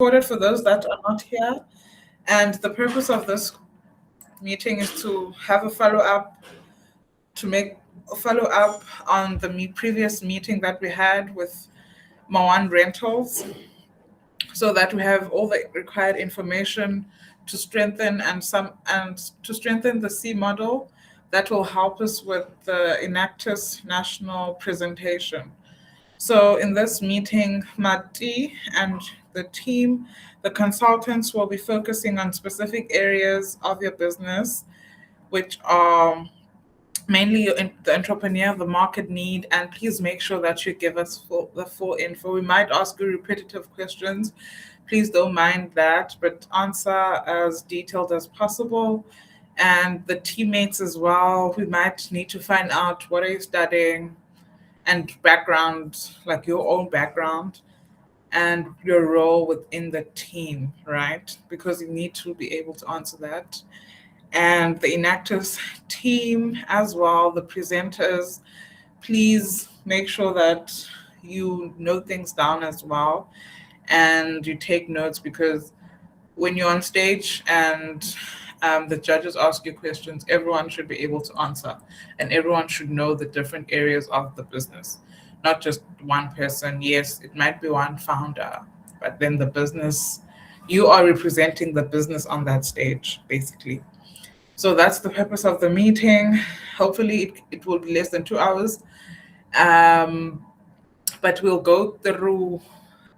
recorded for those that are not here. And the purpose of this meeting is to have a follow up, to make a follow up on the previous meeting that we had with MaOne Rentals, so that we have all the required information to strengthen to strengthen the C model that will help us with the Enactus national presentation. So in this meeting, Mati and the team, the consultants will be focusing on specific areas of your business, which are mainly the entrepreneur, the market need, and please make sure that you give us the full info. We might ask you repetitive questions. Please don't mind that, but answer as detailed as possible. And the teammates as well, we might need to find out what are you studying and background, like your own background and your role within the team, right? Because you need to be able to answer that. And the Enactus team as well, the presenters, please make sure that you note things down as well and you take notes, because when you're on stage and the judges ask you questions, everyone should be able to answer and everyone should know the different areas of the business, not just one person. Yes, it might be one founder, but then the business, you are representing the business on that stage, basically. So that's the purpose of the meeting. Hopefully, it will be less than 2 hours. But we'll go through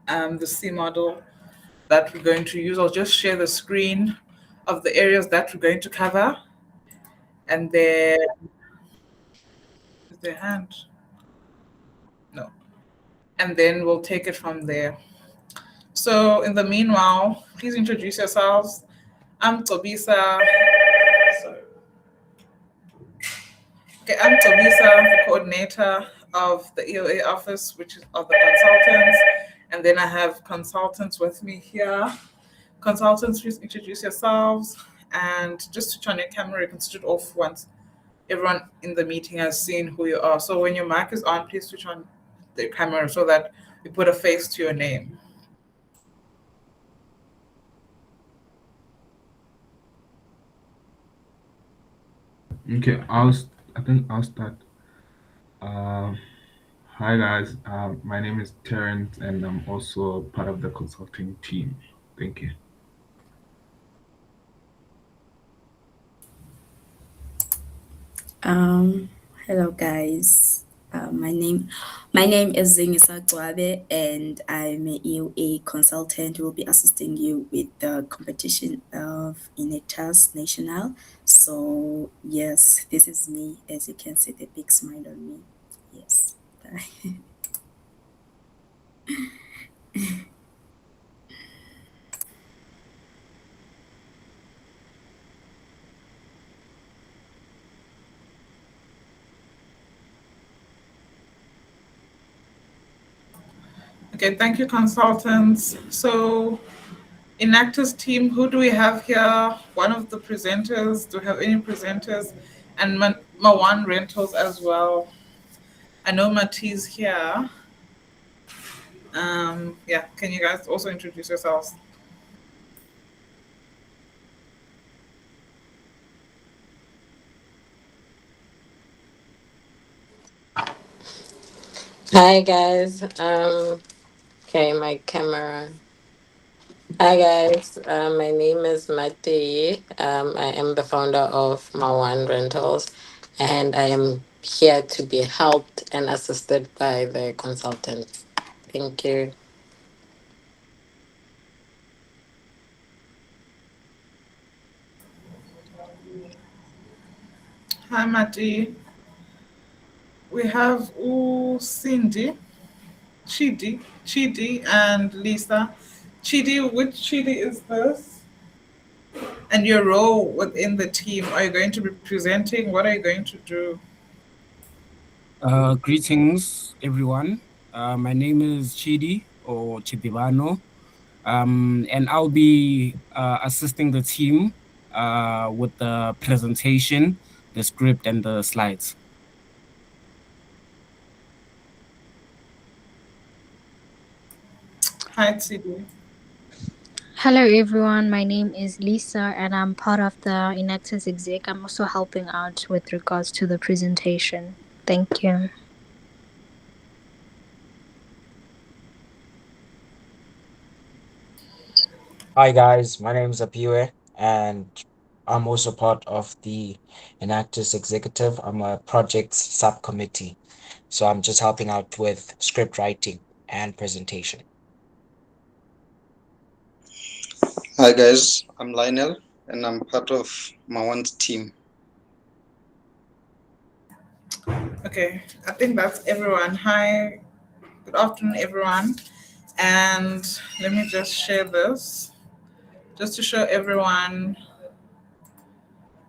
the C model that we're going to use. I'll just share the screen of the areas that we're going to cover. And then, is there a hand? No. And then we'll take it from there. So in the meanwhile, please introduce yourselves. I'm Tobisa. Sorry. Okay, I'm Tobisa, the coordinator of the EAO office, which is of the consultants. And then I have consultants with me here. Consultants, please introduce yourselves. And just switch on your camera, you can switch it off once everyone in the meeting has seen who you are. So when your mic is on, please switch on the camera so that we put a face to your name. Okay, I think I'll start. Uh, Hi guys, my name is Terrence, and I'm also part of the consulting team. Thank you. Hello guys. My name is Zingisa Gwabe, and I'm a EOA consultant who will be assisting you with the competition of Inetas National. So yes, this is me. As you can see, the big smile on me. Yes. Okay, thank you, consultants. So in Actors team, who do we have here? One of the presenters. Do we have any presenters? And MaOne Rentals as well. I know Mati's here. Yeah, can you guys also introduce yourselves? Hi guys. Okay, my camera. Hi guys. My name is Mati. I am the founder of MaOne Rentals, and I am here to be helped and assisted by the consultants. Thank you. Hi, Mati. We have Chidi, and Lisa. Chidi, which Chidi is this? And your role within the team. Are you going to be presenting? What are you going to do? Greetings, everyone. My name is Chidi or Chidibano, and I'll be assisting the team with the presentation, the script, and the slides. Hi, Chidi. Hello everyone, my name is Lisa and I'm part of the Enactors Exec. I'm also helping out with regards to the presentation. Thank you. Hi guys, my name is Apiwe and I'm also part of the Enactors Executive. I'm a projects subcommittee, so I'm just helping out with script writing and presentation. Hi guys, I'm Lionel and I'm part of MaOne's team. Okay, I think that's everyone. Hi, good afternoon, everyone. And let me just share this just to show everyone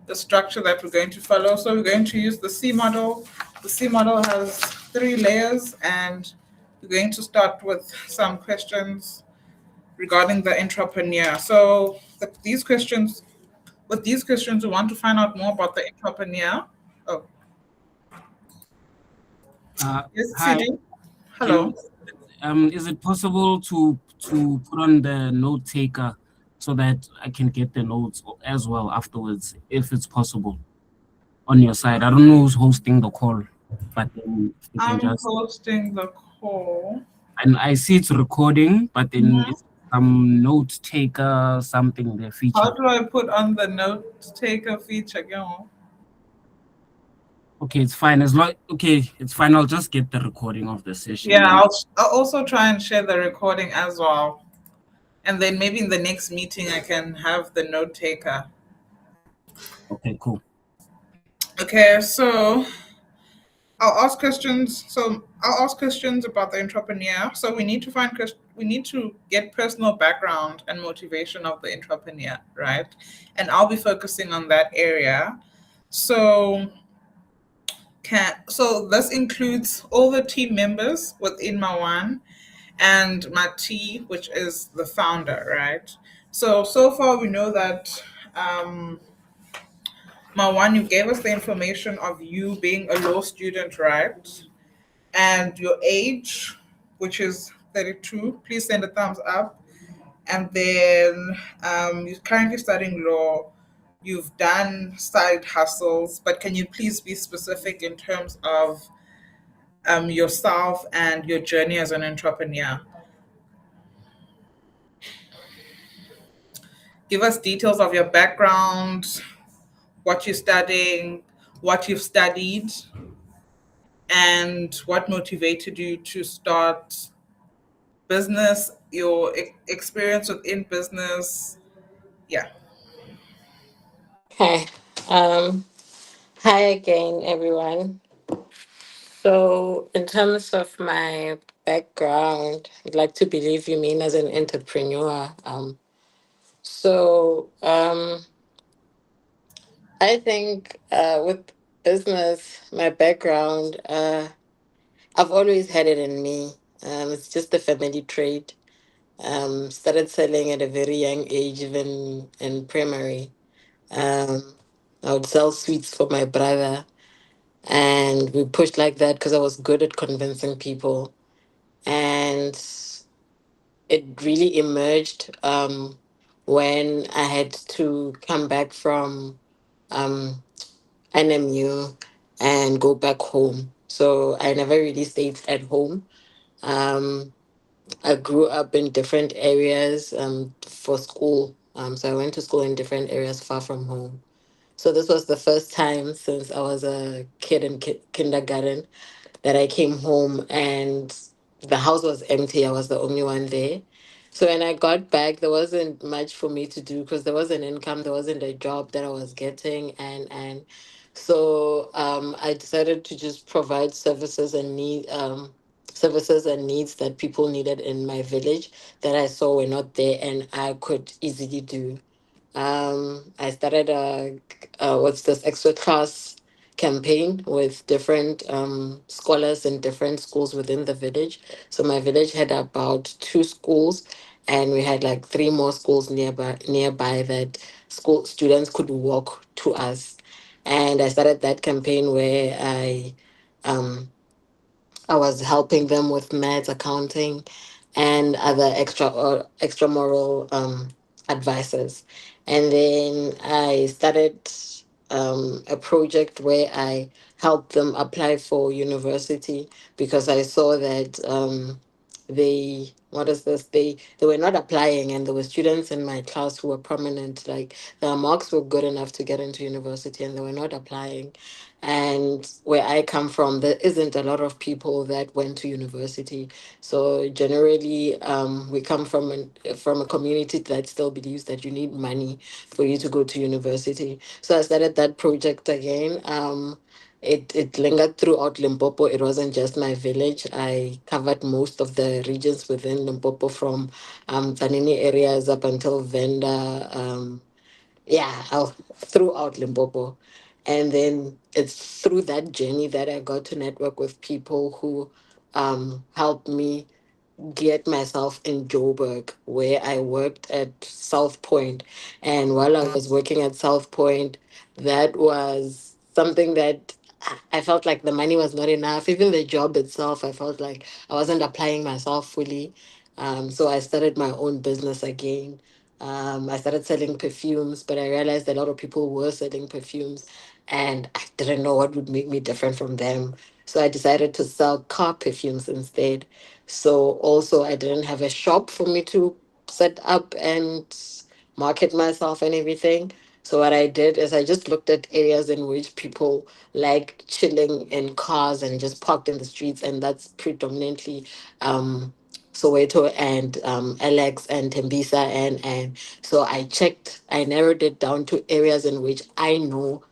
the structure that we're going to follow. So we're going to use the C model. The C model has 3 layers, and we're going to start with some questions regarding the entrepreneur. So with these questions, we want to find out more about the entrepreneur. Oh, yes, Hi. CD. Can Hello. is it possible to put on the note taker so that I can get the notes as well afterwards, if it's possible, on your side? I don't know who's hosting the call, but then you can I'm just. hosting the call. And I see it's recording, but then it's note taker something the feature. How do I put on the note taker feature again? Okay, it's fine. It's fine. I'll just get the recording of the session. Yeah, I'll also try and share the recording as well. And then maybe in the next meeting, I can have the note taker. Okay, cool. Okay, so I'll ask questions. So I'll ask questions about the entrepreneur. So we need to get personal background and motivation of the entrepreneur, right? And I'll be focusing on that area. So this includes all the team members within MaOne and my T, which is the founder, right? So far we know that MaOne, you gave us the information of you being a law student, right? And your age, which is 32. Please send a thumbs up. And then you're currently studying law. You've done side hustles, but can you please be specific in terms of yourself and your journey as an entrepreneur? Give us details of your background, what you're studying, what you've studied, and what motivated you to start business, your experience within business. Yeah. Okay. Um, Hi again, everyone. So, in terms of my background, I'd like to believe you mean as an entrepreneur. So, I think with business, my background, I've always had it in me. It's just a family trait. Started selling at a very young age, even in primary. Um, I would sell sweets for my brother, and we pushed like that because I was good at convincing people. And it really emerged when I had to come back from um, NMU and go back home. So I never really stayed at home. Um, I grew up in different areas for school. So I went to school in different areas far from home. So this was the first time since I was a kid in kindergarten that I came home and the house was empty. I was the only one there. So when I got back, there wasn't much for me to do because there wasn't income, there wasn't a job that I was getting, and so I decided to just provide services and needs that people needed in my village that I saw were not there and I could easily do. I started what's this extra class campaign with different scholars in different schools within the village. So my village had about 2 schools, and we had like 3 more schools nearby that school students could walk to us. And I started that campaign where um, I was helping them with maths, accounting, and other extra moral advisors. And then I started a project where I helped them apply for university because I saw that what is this, they were not applying, and there were students in my class who were prominent, like their marks were good enough to get into university and they were not applying. And where I come from, there isn't a lot of people that went to university. So generally, we come from a community that still believes that you need money for you to go to university. So I started that project again. It lingered throughout Limpopo. It wasn't just my village. I covered most of the regions within Limpopo, from Tanini areas up until Venda. Throughout Limpopo. And then it's through that journey that I got to network with people who helped me get myself in Joburg, where I worked at South Point. And while I was working at South Point, that was something that I felt like the money was not enough. Even the job itself, I felt like I wasn't applying myself fully. So I started my own business again. I started selling perfumes, but I realized a lot of people were selling perfumes, and I didn't know what would make me different from them. So I decided to sell car perfumes instead. So also, I didn't have a shop for me to set up and market myself and everything. So what I did is I just looked at areas in which people like chilling in cars and just parked in the streets, and that's predominantly um, Soweto and Alex and Tembisa, and so I narrowed it down to areas in which I know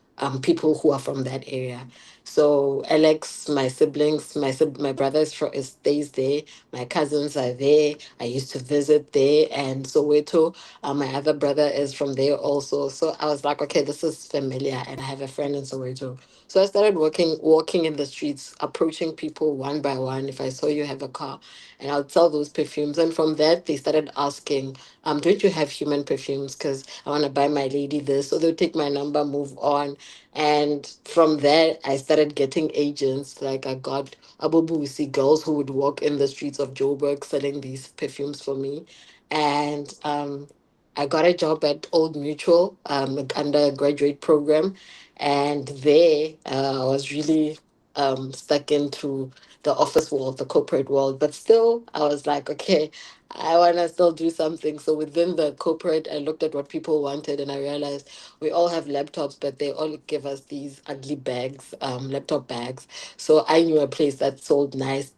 people who are from that area. So Alex, my siblings, my brother stays there. My cousins are there. I used to visit there, and Soweto. My other brother is from there also. So I was like, okay, this is familiar, and I have a friend in Soweto. So I started walking in the streets, approaching people one by one. If I saw you have a car, and I'll sell those perfumes. And from that, they started asking, don't you have human perfumes? Because I want to buy my lady this. So they'll take my number, move on. And from there, I started getting agents. Like I got Abubusi girls who would walk in the streets of Joburg selling these perfumes for me. And I got a job at Old Mutual, undergraduate program. And there, I was really stuck into the office world, the corporate world. But still, I was like, okay, I want to still do something. So within the corporate, I looked at what people wanted, and I realized we all have laptops, but they all give us these ugly bags, laptop bags. So I knew a place that sold nice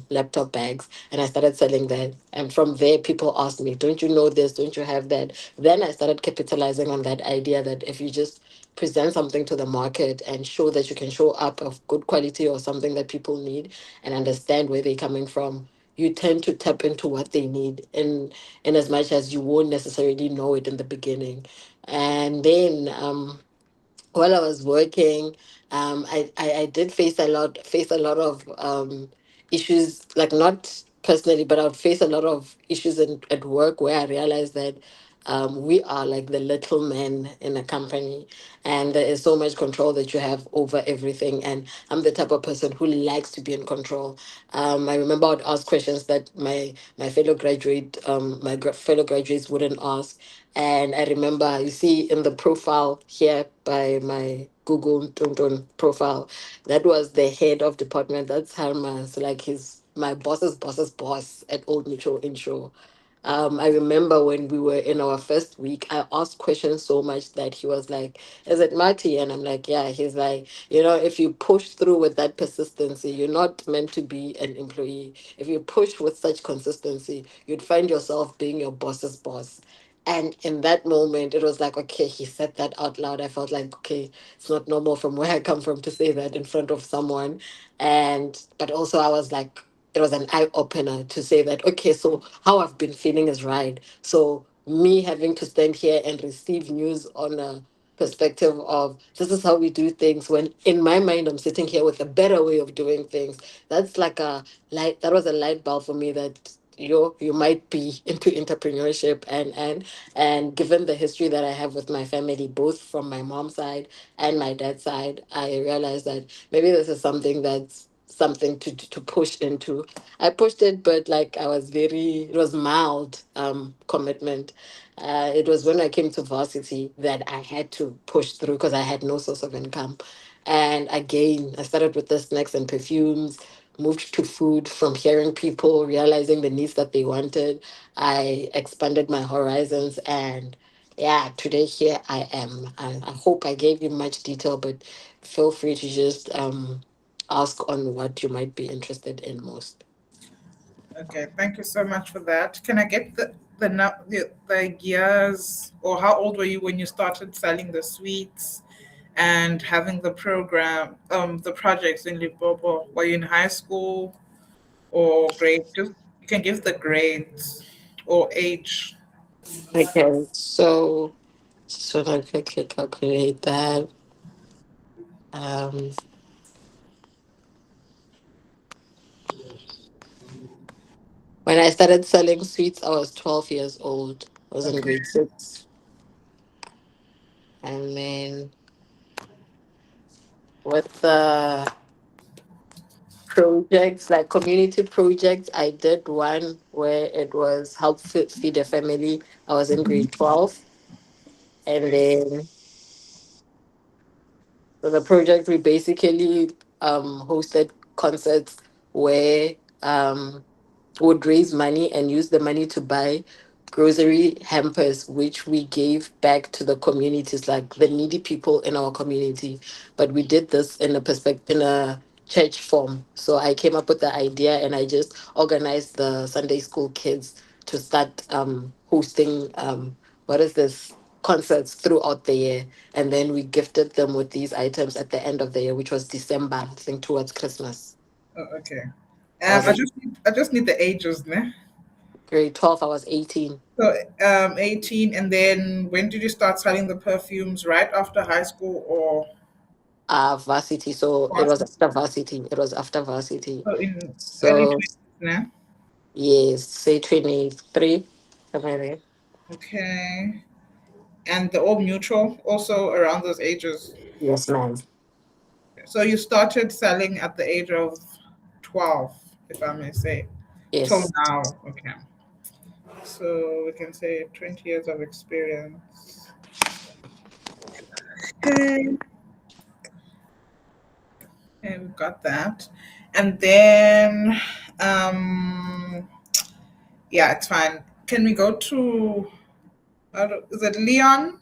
laptop bags, and I started selling that. And from there, people asked me, don't you know this? Don't you have that? Then I started capitalizing on that idea that if you just present something to the market and show that you can show up of good quality or something that people need and understand where they're coming from, you tend to tap into what they need in as much as you won't necessarily know it in the beginning. And then while I was working, I did face a lot of issues, like not personally, but I would face a lot of issues at work where I realized that we are like the little men in a company, and there is so much control that you have over everything. And I'm the type of person who likes to be in control. I remember I would ask questions that my fellow graduates wouldn't ask. And I remember, you see, in the profile here by my Google Tonton profile, that was the head of department. That's Harma. So, like, he's my boss's boss's boss at Old Mutual Insure. I remember when we were in our first week, I asked questions so much that he was like, is it Marty? And I'm like, yeah. He's like, if you push through with that persistency, you're not meant to be an employee. If you push with such consistency, you'd find yourself being your boss's boss. And in that moment, it was like, okay, he said that out loud. I felt like, okay, it's not normal from where I come from to say that in front of someone. But also, I was like, it was an eye opener to say that, okay, so how I've been feeling is right. So, me having to stand here and receive news on a perspective of this is how we do things, when in my mind, I'm sitting here with a better way of doing things. That's like a light, that was a light bulb for me that you might be into entrepreneurship, and given the history that I have with my family, both from my mom's side and my dad's side, I realized that maybe this is something that's something to push into. I pushed it, but like it was mild commitment. It was when I came to varsity that I had to push through because I had no source of income. And again, I started with the snacks and perfumes, moved to food from hearing people, realizing the needs that they wanted. I expanded my horizons, and yeah, today here I am. I hope I gave you much detail, but feel free to just ask on what you might be interested in most. Okay, thank you so much for that. Can I get the years, or how old were you when you started selling the sweets and having the program, the projects in Limpopo? Were you in high school or grade? Just you can give the grades or age. Okay, so just want to quickly calculate that. Um, when I started selling sweets, I was 12 years old. I was in Okay. grade 6. And then with the projects, like community projects, I did one where it was feed a family. I was in grade 12. And then for the project, we basically hosted concerts where would raise money and use the money to buy grocery hampers, which we gave back to the communities, like the needy people in our community. But we did this in in a church form. So I came up with the idea, and I just organized the Sunday school kids to start hosting what is this concerts throughout the year, and then we gifted them with these items at the end of the year, which was December, I think, towards Christmas. Oh, okay. I was in I just need the ages, ne? grade 12. I was 18. So 18, and then when did you start selling the perfumes? Right after high school or Varsity. So it was varsity? after varsity. It was after varsity. So in early So 20s, ne? yes, say 23. Somewhere there. Okay. And the old mutual also around those ages. Yes, ma'am. So you started selling at the age of 12, if I may say, till Yes. now. Okay. So we can say 20 years of experience. Okay. Okay, we've got that. And then, yeah, it's fine. Can we go to, is it Leon,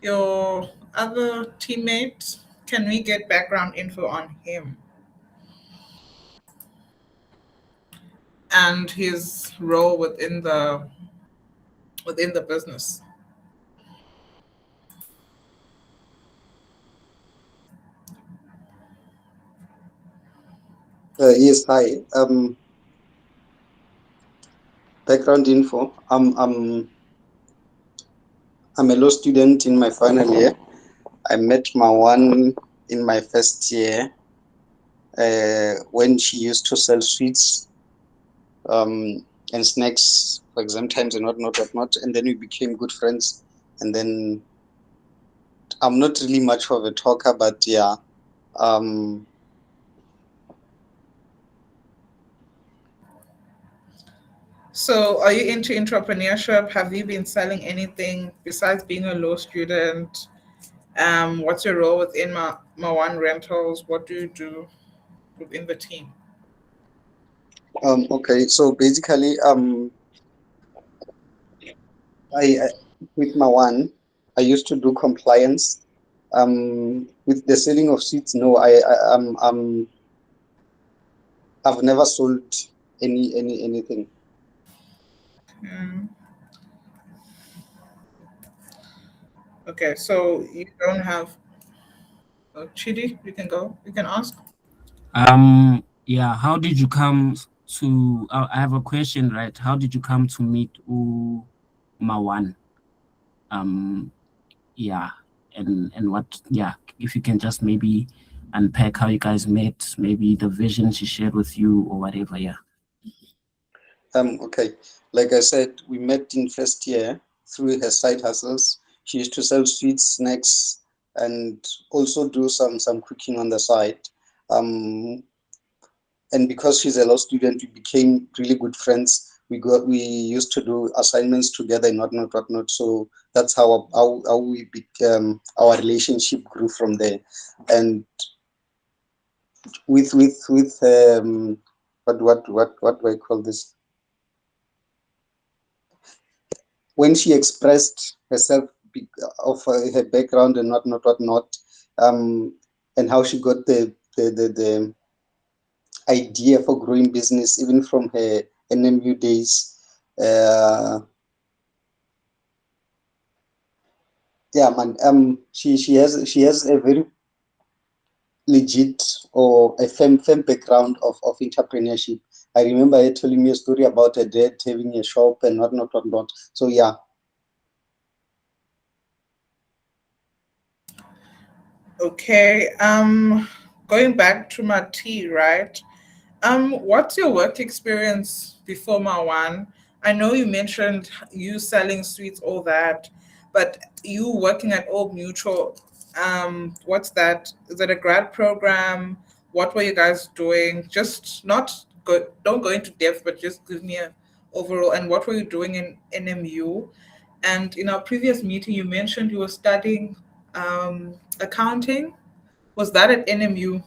your other teammate? Can we get background info on him and his role within the business? Yes, hi. Background info. I'm a law student in my final year. I met MaOne in my first year when she used to sell sweets and snacks for exam times and whatnot. And then we became good friends. And then I'm not really much of a talker, but yeah. Um, So, are you into entrepreneurship? Have you been selling anything besides being a law student? What's your role within MaOne Rentals? What do you do within the team? okay, so basically, I with MaOne, I used to do compliance. With the selling of seats, no, I've never sold anything. Mm, okay, so you don't have Chidi. You can go. You can ask. Yeah, how did you come to I have a question, right? How did you come to meet MaOne? Um yeah, and what, yeah, if you can just maybe unpack how you guys met, maybe the vision she shared with you or whatever. Yeah. Okay, like I said, we met in first year through her side hustles. She used to sell sweets, snacks, and also do some cooking on the side. Um, and because she's a law student, we became really good friends. We used to do assignments together and whatnot. So that's how we became, our relationship grew from there. And with what do I call this? When she expressed herself of her background and whatnot, and how she got the idea for growing business even from her NMU days. Yeah, man. She has a very legit or a firm background of entrepreneurship. I remember her telling me a story about her dad having a shop and whatnot. So yeah. Okay. Going back to my tea, right? What's your work experience before MaOne? I know you mentioned you selling sweets, all that, but you working at Old Mutual. What's that? Is it a grad program? What were you guys doing? Just not go. Don't go into depth, but just give me a overall. And what were you doing in NMU? And in our previous meeting, you mentioned you were studying accounting. Was that at NMU?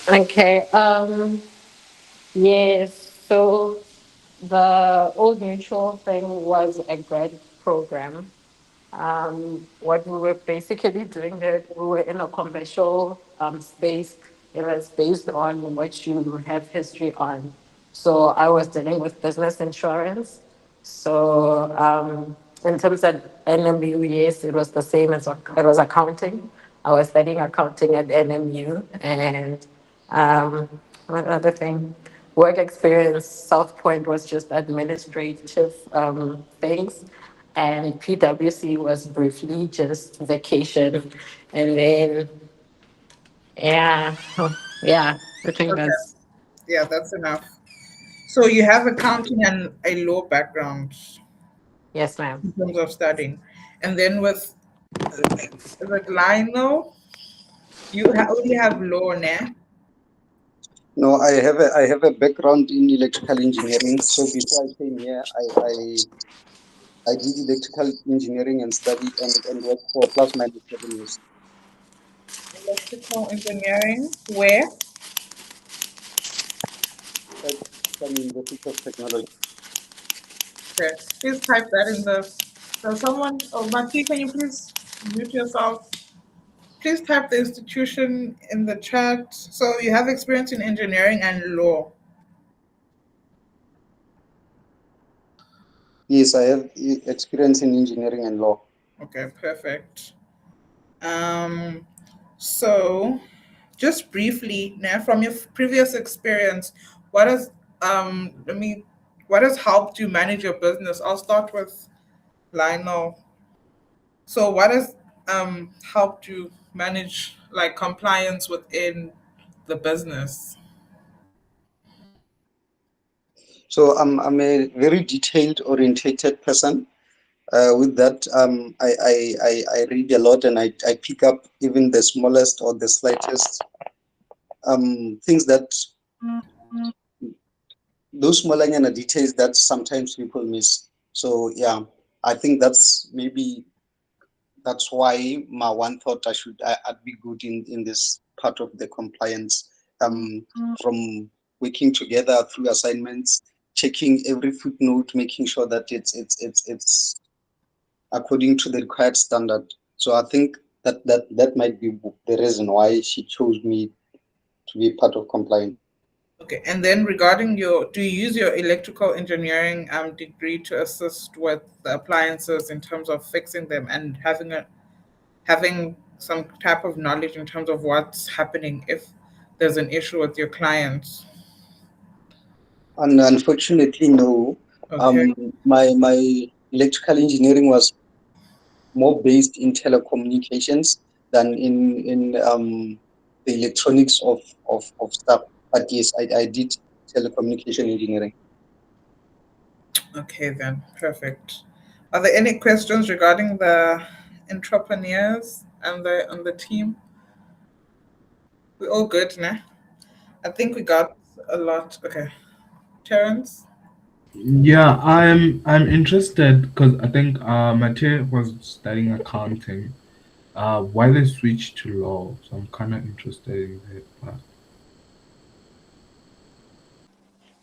Okay. Yes. So the Old Mutual thing was a grad program. What we were basically doing there, we were in a commercial space. It was based on what you have history on. So I was dealing with business insurance. So in terms of NMU, yes, it was the same as it was accounting. I was studying accounting at NMU, and what other thing? Work experience. South Point was just administrative things, and PwC was briefly just vacation, and then yeah, yeah, I think Okay. that's Yeah, that's enough. So you have accounting and a law background yes, ma'am. in terms of studying, and then with Lionel, only have law, ne? No, I have a background in electrical engineering. So before I came here, I did electrical engineering and studied and worked for plus minus 7 years Electrical engineering, where? at some University of Technology. Okay, please type that in the. So someone, oh, Mati, can you please mute yourself? Please type the institution in the chat. So you have experience in engineering and law. Yes, I have experience in engineering and law. Okay, perfect. Um, so just briefly, now from your previous experience, what has what has helped you manage your business? I'll start with Lionel. So what has helped you manage like compliance within the business? So I'm a very detailed orientated person. With that, I read a lot and I pick up even the smallest or the slightest things that those small details that sometimes people miss. So yeah, I think that's why my one thought I'd be good in this part of the compliance. From working together through assignments, checking every footnote, making sure that it's according to the required standard. So I think that might be the reason why she chose me to be part of compliance. Okay, and then regarding do you use your electrical engineering degree to assist with the appliances in terms of fixing them and having some type of knowledge in terms of what's happening if there's an issue with your clients? And unfortunately, no. Okay, My electrical engineering was more based in telecommunications than in the electronics of stuff. But yes, I did telecommunication engineering. okay then, perfect. Are there any questions regarding the entrepreneurs and the on the team? We're all good, nah? I think we got a lot. Okay. Terrence? Yeah, I'm interested because I think Mateo was studying accounting. Why they switched to law? So I'm kind of interested in that part.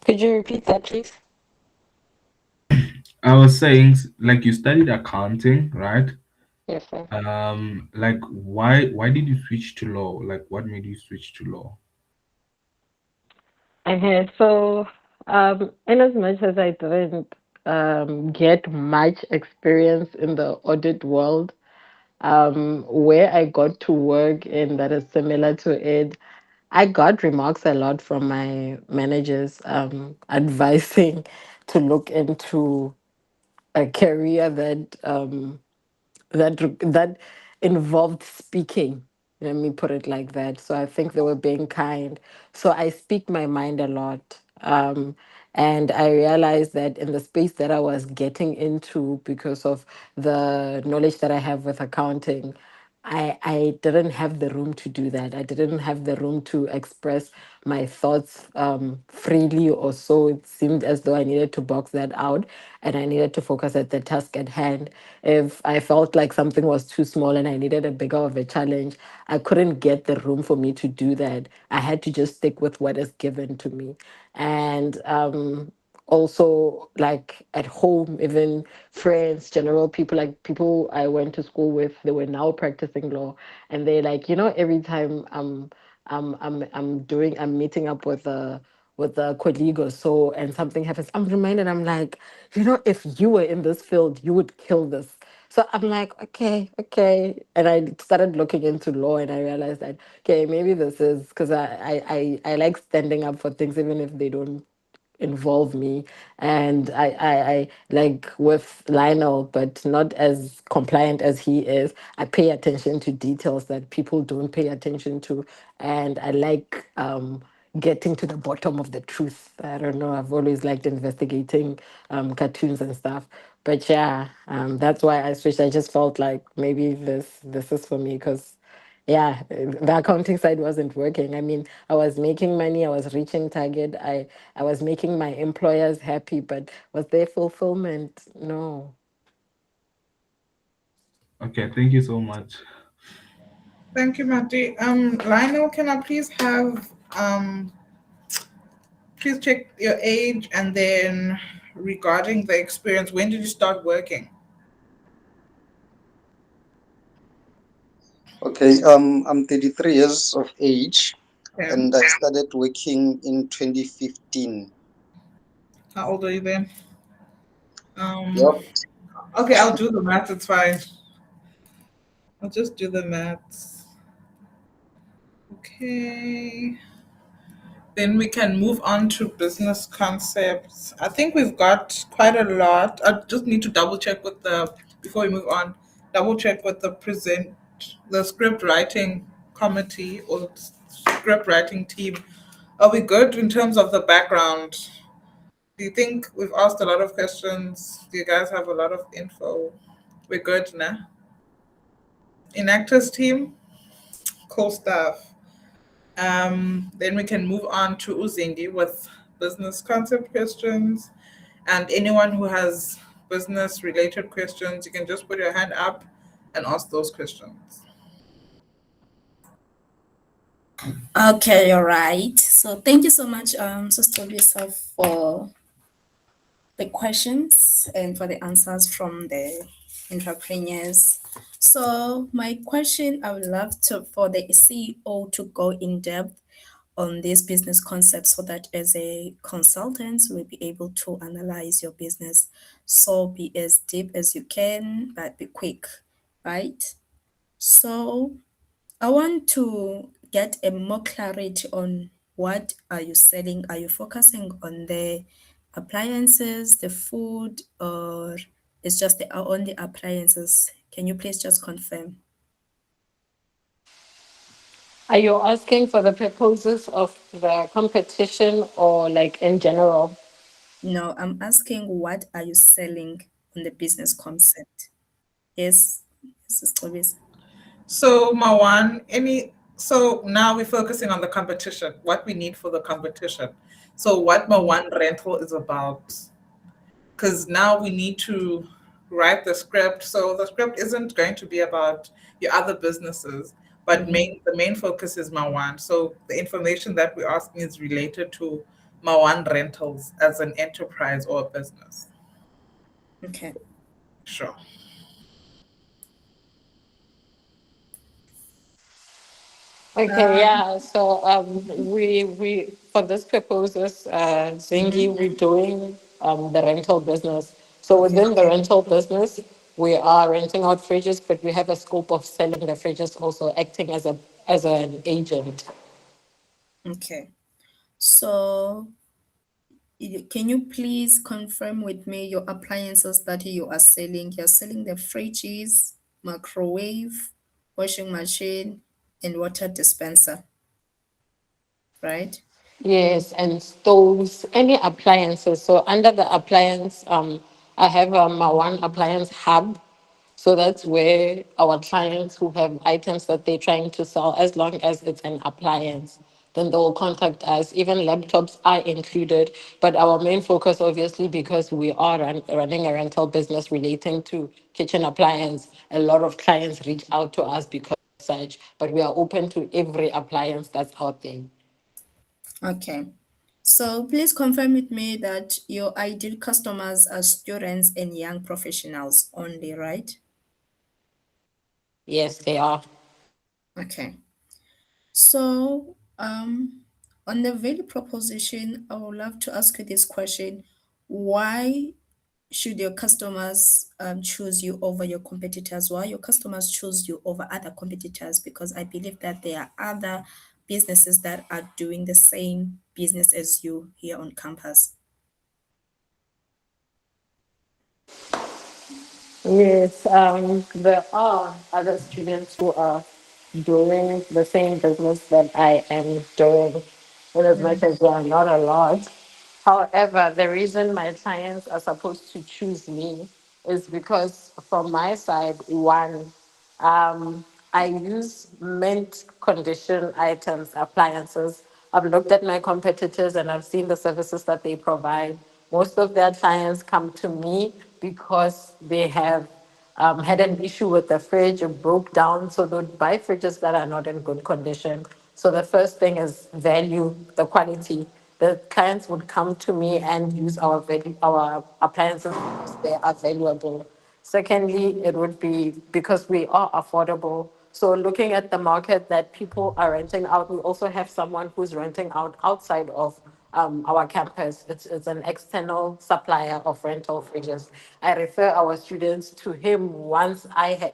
Could you repeat that, please? I was saying, like you studied accounting, right? Yes, sir. Like why did you switch to law? Like what made you switch to law? Okay, so in as much as I didn't get much experience in the audit world, where I got to work and that is similar to it, I got remarks a lot from my managers advising to look into a career that involved speaking. Let me put it like that. So I think they were being kind. So I speak my mind a lot. And I realized that in the space that I was getting into because of the knowledge that I have with accounting, I didn't have the room to do that. I didn't have the room to express my thoughts freely, or so it seemed as though I needed to box that out and I needed to focus at the task at hand. If I felt like something was too small and I needed a bigger of a challenge, I couldn't get the room for me to do that. I had to just stick with what is given to me. And also, like at home, even friends, general people, like people I went to school with, they were now practicing law, and they like, every time I'm meeting up with a colleague or so, and something happens, I'm reminded, I'm like, if you were in this field, you would kill this. So I'm like, okay, okay. And I started looking into law and I realized that, okay, maybe this is because I like standing up for things, even if they don't involve me. And I like with Lionel, but not as compliant as he is. I pay attention to details that people don't pay attention to. And I like getting to the bottom of the truth. I don't know. I've always liked investigating cartoons and stuff. But yeah, that's why I switched. I just felt like maybe this is for me because yeah, the accounting side wasn't working. I mean, I was making money, I was reaching target, I was making my employers happy, but was there fulfillment? No. Okay, thank you so much. Thank you, Mati. Lionel, can I please have please check your age and then regarding the experience, when did you start working? Okay, I'm 33 years of age Okay. and I started working in 2015. How old are you then? Um, Yep. okay, I'll do the math, it's fine. I'll just do the maths. Okay. Then we can move on to business concepts. I think we've got quite a lot. I just need to double check with before we move on, double check with the script writing committee or script writing team. Are we good in terms of the background? Do you think we've asked a lot of questions? Do you guys have a lot of info? We're good, nah? In actors team, cool stuff. Then we can move on to Uzingi with business concept questions. And anyone who has business related questions, you can just put your hand up and ask those questions. Okay, all right. So thank you so much, Sister Lisa, for the questions and for the answers from the entrepreneurs. So my question, I would love to for the CEO to go in depth on this business concept so that as a consultant we'll be able to analyze your business. So be as deep as you can, but be quick, right? So I want to get a more clarity on what are you selling? Are you focusing on the appliances, the food, or it's just the only appliances? Can you please just confirm? Are you asking for the purposes of the competition or like in general? No, I'm asking what are you selling on the business concept? Yes, Sister Lisa. So, Mawan, So now we're focusing on the competition, what we need for the competition. So what MaOne rental is about, because now we need to write the script. So the script isn't going to be about your other businesses, but the main focus is MaOne. So the information that we're asking is related to MaOne rentals as an enterprise or a business. Okay. Sure. Okay, yeah. So we for this purposes, Zingi, we're doing the rental business. So within the rental business, we are renting out fridges, but we have a scope of selling the fridges, also acting as an agent. Okay. So can you please confirm with me your appliances that you are selling? You're selling the fridges, microwave, washing machine, and water dispenser, right? Yes, and stoves, any appliances. So under the appliance, I have my one appliance hub. So that's where our clients who have items that they're trying to sell, as long as it's an appliance, then they'll contact us. Even laptops are included, but our main focus, obviously, because we are running a rental business relating to kitchen appliance, a lot of clients reach out to us because of such, but we are open to every appliance that's out there. Okay. So please confirm with me that your ideal customers are students and young professionals only, right? Yes, they are. Okay. So, on the value proposition, I would love to ask you this question. Why should your customers choose you over your competitors? Why your customers choose you over other competitors? Because I believe that there are other businesses that are doing the same business as you here on campus. Yes, there are other students who are doing the same business that I am doing, in as much as they are not a lot. However, the reason my clients are supposed to choose me is because, from my side, one, I use mint condition items, appliances. I've looked at my competitors and I've seen the services that they provide. Most of their clients come to me because they have had an issue with the fridge, it broke down, so they would buy fridges that are not in good condition. So the first thing is value, the quality. The clients would come to me and use our appliances because they are valuable. Secondly, it would be because we are affordable. So looking at the market that people are renting out, we also have someone who's renting out outside of our campus. It's an external supplier of rental fridges. I refer our students to him once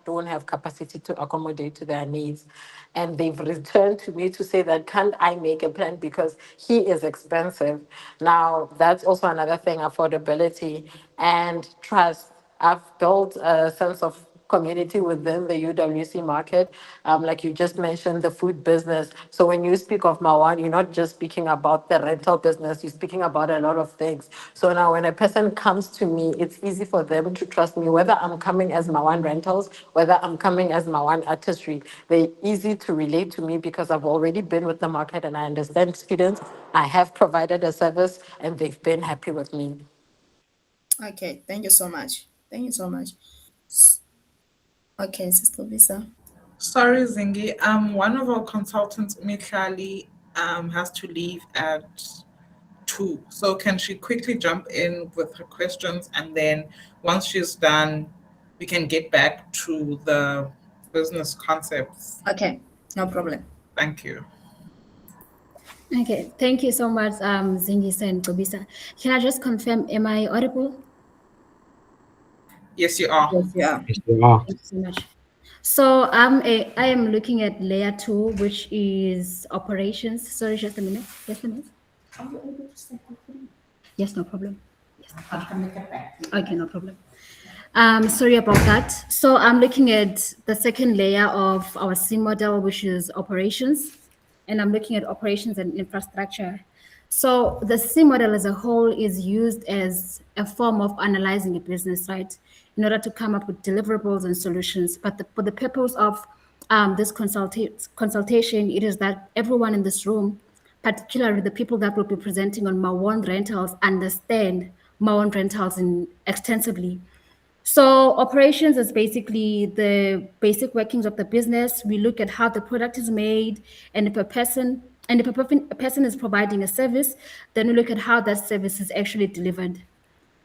don't have capacity to accommodate to their needs. And they've returned to me to say that, can't I make a plan because he is expensive? Now, that's also another thing, affordability and trust. I've built a sense of community within the UWC market. Like you just mentioned, the food business. So when you speak of MaOne, you're not just speaking about the rental business, you're speaking about a lot of things. So now when a person comes to me, it's easy for them to trust me, whether I'm coming as MaOne Rentals, whether I'm coming as MaOne Artistry. They're easy to relate to me because I've already been with the market and I understand students. I have provided a service and they've been happy with me. Okay, thank you so much. Thank you so much. Okay, Sister Lisa. Sorry, Zingi. One of our consultants, Mitlali, has to leave at 2. So can she quickly jump in with her questions, and then once she's done, we can get back to the business concepts. Okay, no problem. Thank you. Okay, thank you so much, Zingisa and Kobisa. Can I just confirm, am I audible? Yes, you are. Yes, yeah. Yes, you are. Thank you so much. So I am looking at layer 2, which is operations. Sorry, just a minute. Just a minute. Are you able to set that for me? Yes, no problem. Yes, okay, no problem. Sorry about that. So I'm looking at the second layer of our C model, which is operations, and I'm looking at operations and infrastructure. So the C model as a whole is used as a form of analyzing a business, right, in order to come up with deliverables and solutions. But for the purpose of this consultation, it is that everyone in this room, particularly the people that will be presenting on MaOne rentals, understand MaOne rentals extensively. So operations is basically the basic workings of the business. We look at how the product is made, and if a person is providing a service, then we look at how that service is actually delivered.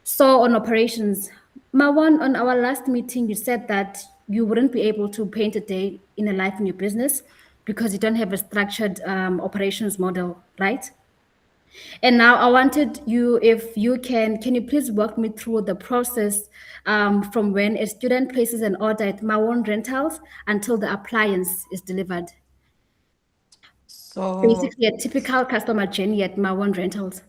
So on operations, MaOne, on our last meeting, you said that you wouldn't be able to paint a day in a life in your business because you don't have a structured operations model, right? And now I wanted you, if you can you please walk me through the process from when a student places an order at MaOne Rentals until the appliance is delivered? So Basically, a typical customer journey at MaOne Rentals.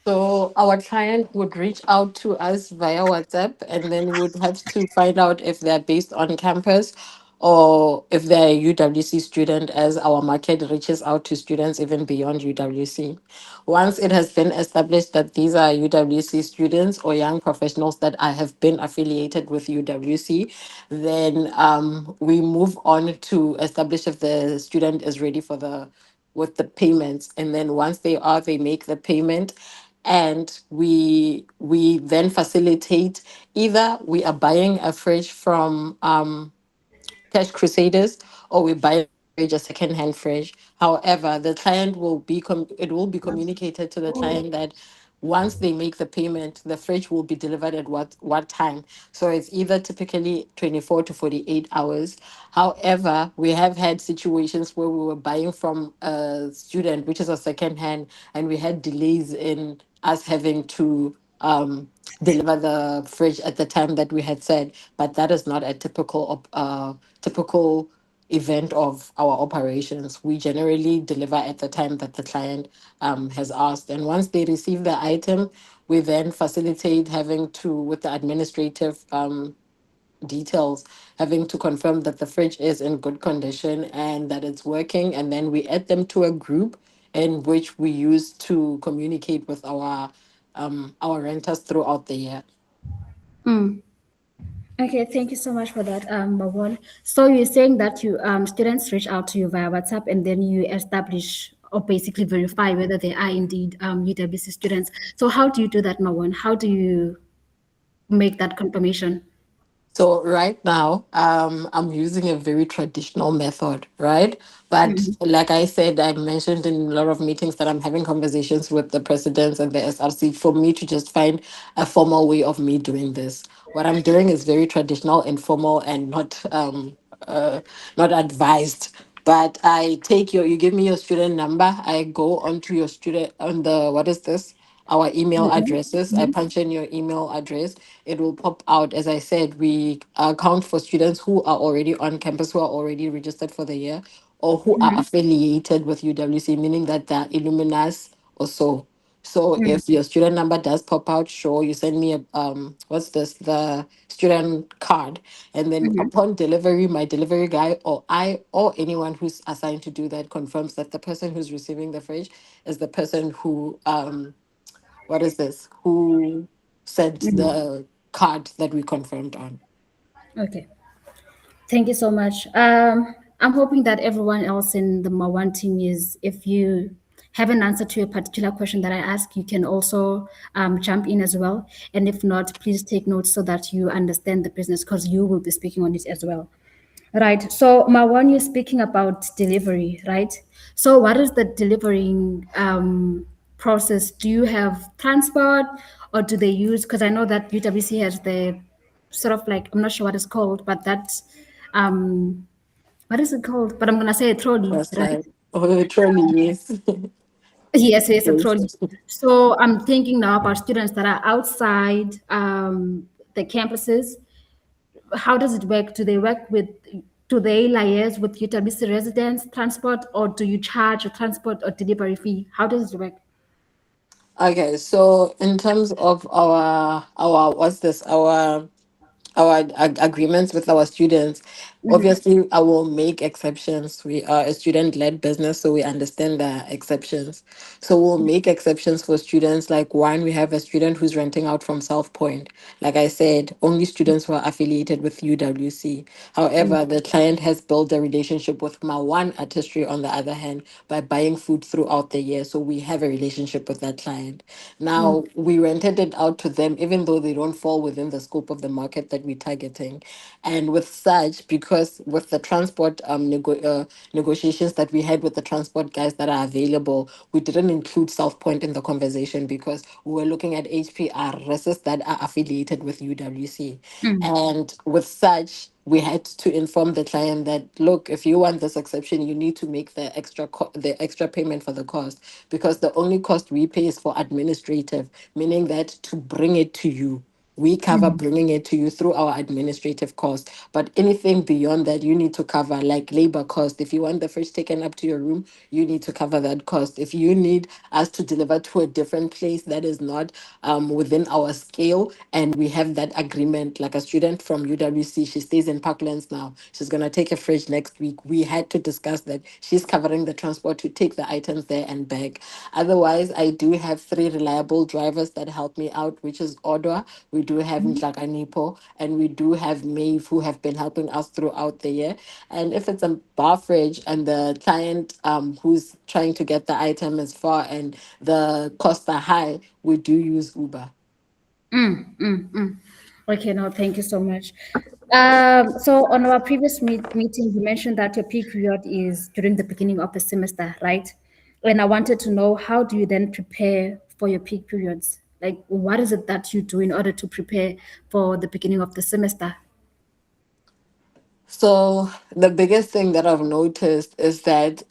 So our client would reach out to us via WhatsApp, and then we would have to find out if they're based on campus or if they're a UWC student, as our market reaches out to students even beyond UWC. Once it has been established that these are UWC students or young professionals that have been affiliated with UWC, then we move on to establish if the student is ready for with the payments. And then once they are, they make the payment, and we then facilitate, either we are buying a fridge from Cash Crusaders, or we buy a fridge, a second-hand fridge. However, the client will be it will be communicated to the client that once they make the payment, the fridge will be delivered at what time. So it's either typically 24 to 48 hours. However, we have had situations where we were buying from a student, which is a second hand, and we had delays in us having to deliver the fridge at the time that we had said. But that is not a typical event of our operations. We generally deliver at the time that the client has asked. And once they receive the item, we then facilitate having to, with the administrative details, having to confirm that the fridge is in good condition and that it's working. And then we add them to a group in which we use to communicate with our renters throughout the year. Mm. Okay, thank you so much for that, MaOne. So you're saying that you students reach out to you via WhatsApp, and then you establish or basically verify whether they are indeed UWC students. So how do you do that, MaOne? How do you make that confirmation? So right now, I'm using a very traditional method, right? But Mhm. like I said, I mentioned in a lot of meetings that I'm having conversations with the presidents and the SRC for me to just find a formal way of me doing this. What I'm doing is very traditional, informal, and not advised. But I take you give me your student number. I go onto your student on the, what is this? Our email addresses. I punch in your email address. It will pop out. As I said, we account for students who are already on campus, who are already registered for the year, or who are affiliated with UWC, meaning that they're alumnus or so. So if your student number does pop out, sure, you send me a what's this, the student card, and then upon delivery, my delivery guy or I or anyone who's assigned to do that confirms that the person who's receiving the fridge is the person who what is this, who sent the card that we confirmed on. Okay. Thank you so much. I'm hoping that everyone else in the MaOne team is, if you have an answer to a particular question that I ask, you can also jump in as well. And if not, please take notes so that you understand the business, because you will be speaking on it as well. Right. So, MaOne, you're speaking about delivery, right? So, what is the delivering process? Do you have transport, or do they use? Because I know that UWC has the sort of like, I'm not sure what it's called, but that's what is it called? But I'm gonna say a trolley, That's right? right. Oh, truly, yes. Yes, yes, a trolley. Yes. So I'm thinking now about students that are outside the campuses. How does it work? Do they liaise with UWC residents transport, or do you charge a transport or delivery fee? How does it work? Okay, so in terms of our what's this, our agreements with our students, Obviously, I will make exceptions. We are a student-led business, so we understand the exceptions. So we'll make exceptions for students. Like one, we have a student who's renting out from South Point. Like I said, only students who are affiliated with UWC. However, the client has built a relationship with MaOne Artistry on the other hand by buying food throughout the year. So we have a relationship with that client. Now we rented it out to them, even though they don't fall within the scope of the market that we're targeting. And with such, because with the transport negotiations that we had with the transport guys that are available, we didn't include South Point in the conversation because we were looking at HPR races that are affiliated with UWC. And with such, we had to inform the client that look, if you want this exception, you need to make the extra payment for the cost, because the only cost we pay is for administrative, meaning that to bring it to you. We cover bringing it to you through our administrative cost. But anything beyond that, you need to cover, like labor cost. If you want the fridge taken up to your room, you need to cover that cost. If you need us to deliver to a different place that is not within our scale, and we have that agreement, like a student from UWC, she stays in Parklands now. She's going to take a fridge next week. We had to discuss that she's covering the transport to take the items there and back. Otherwise, I do have 3 reliable drivers that help me out, which is Odwa, we do have Ntlakanipo, and we do have Maeve, who have been helping us throughout the year. And if it's a bar fridge and the client who's trying to get the item is far and the costs are high, we do use Uber. Okay, no, thank you so much. So on our previous meeting, you mentioned that your peak period is during the beginning of the semester, right? And I wanted to know, how do you then prepare for your peak periods? Like, what is it that you do in order to prepare for the beginning of the semester? So the biggest thing that I've noticed is that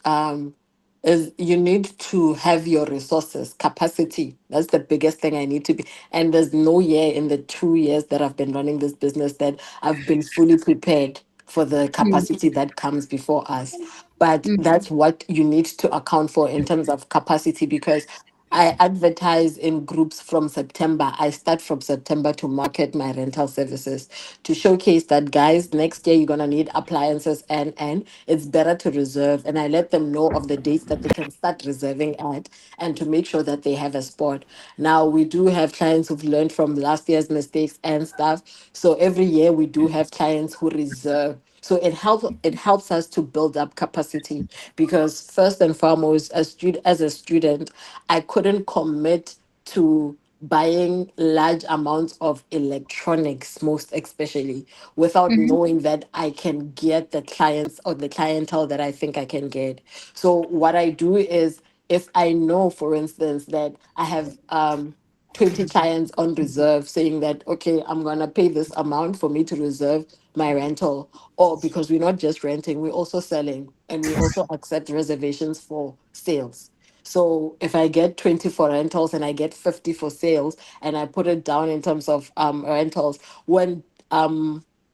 is you need to have your resources, capacity. That's the biggest thing I need to be. And there's no year in the 2 years that I've been running this business that I've been fully prepared for the capacity that comes before us. But that's what you need to account for in terms of capacity, because I advertise in groups from September. I start from September to market my rental services to showcase that, guys, next year you're going to need appliances, and it's better to reserve. And I let them know of the dates that they can start reserving at, and to make sure that they have a spot. Now, we do have clients who've learned from last year's mistakes and stuff. So every year we do have clients who reserve. So it helps us to build up capacity, because first and foremost, as a student, I couldn't commit to buying large amounts of electronics, most especially, without knowing that I can get the clients or the clientele that I think I can get. So what I do is, if I know, for instance, that I have 20 clients on reserve saying that, okay, I'm going to pay this amount for me to reserve my rental, or because we're not just renting, we're also selling, and we also accept reservations for sales. So if I get 20 for rentals and I get 50 for sales, and I put it down in terms of rentals, when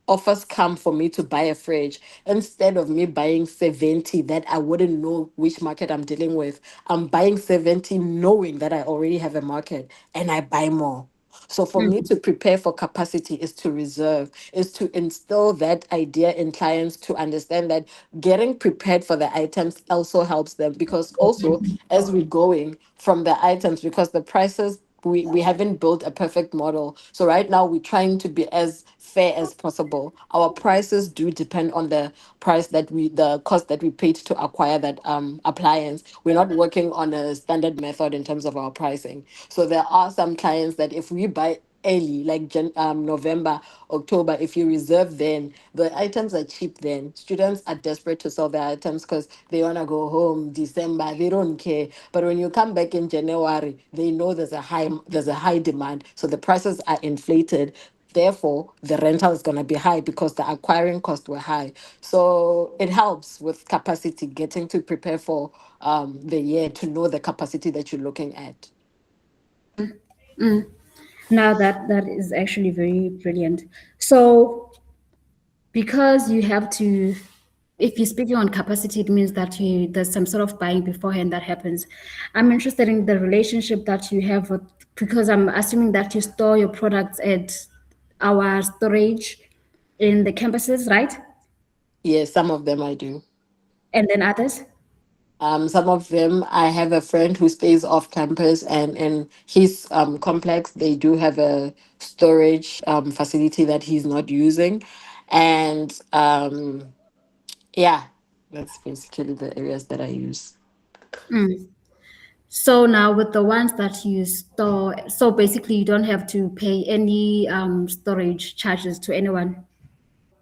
offers come for me to buy a fridge, instead of me buying 70 that I wouldn't know which market I'm dealing with, I'm buying 70 knowing that I already have a market, and I buy more. So for me to prepare for capacity is to reserve, is to instill that idea in clients to understand that getting prepared for the items also helps them, because also as we're going from the items, because the prices, we haven't built a perfect model. So right now we're trying to be as fair as possible. Our prices do depend on the cost that we paid to acquire that appliance. We're not working on a standard method in terms of our pricing. So there are some clients that if we buy early, like November, October, if you reserve then, the items are cheap then. Students are desperate to sell their items because they want to go home December, they don't care. But when you come back in January, they know there's a high demand. So the prices are inflated. Therefore, the rental is going to be high because the acquiring costs were high. So it helps with capacity, getting to prepare for the year, to know the capacity that you're looking at. Now that is actually very brilliant. So because you have to, if you're speaking on capacity, it means that there's some sort of buying beforehand that happens. I'm interested in the relationship that you have with, because I'm assuming that you store your products at our storage in the campuses, right? Yes, some of them I do. And then others? Some of them, I have a friend who stays off campus, and in his complex, they do have a storage facility that he's not using. And yeah, that's basically the areas that I use. Mm. So now with the ones that you store, so basically you don't have to pay any storage charges to anyone.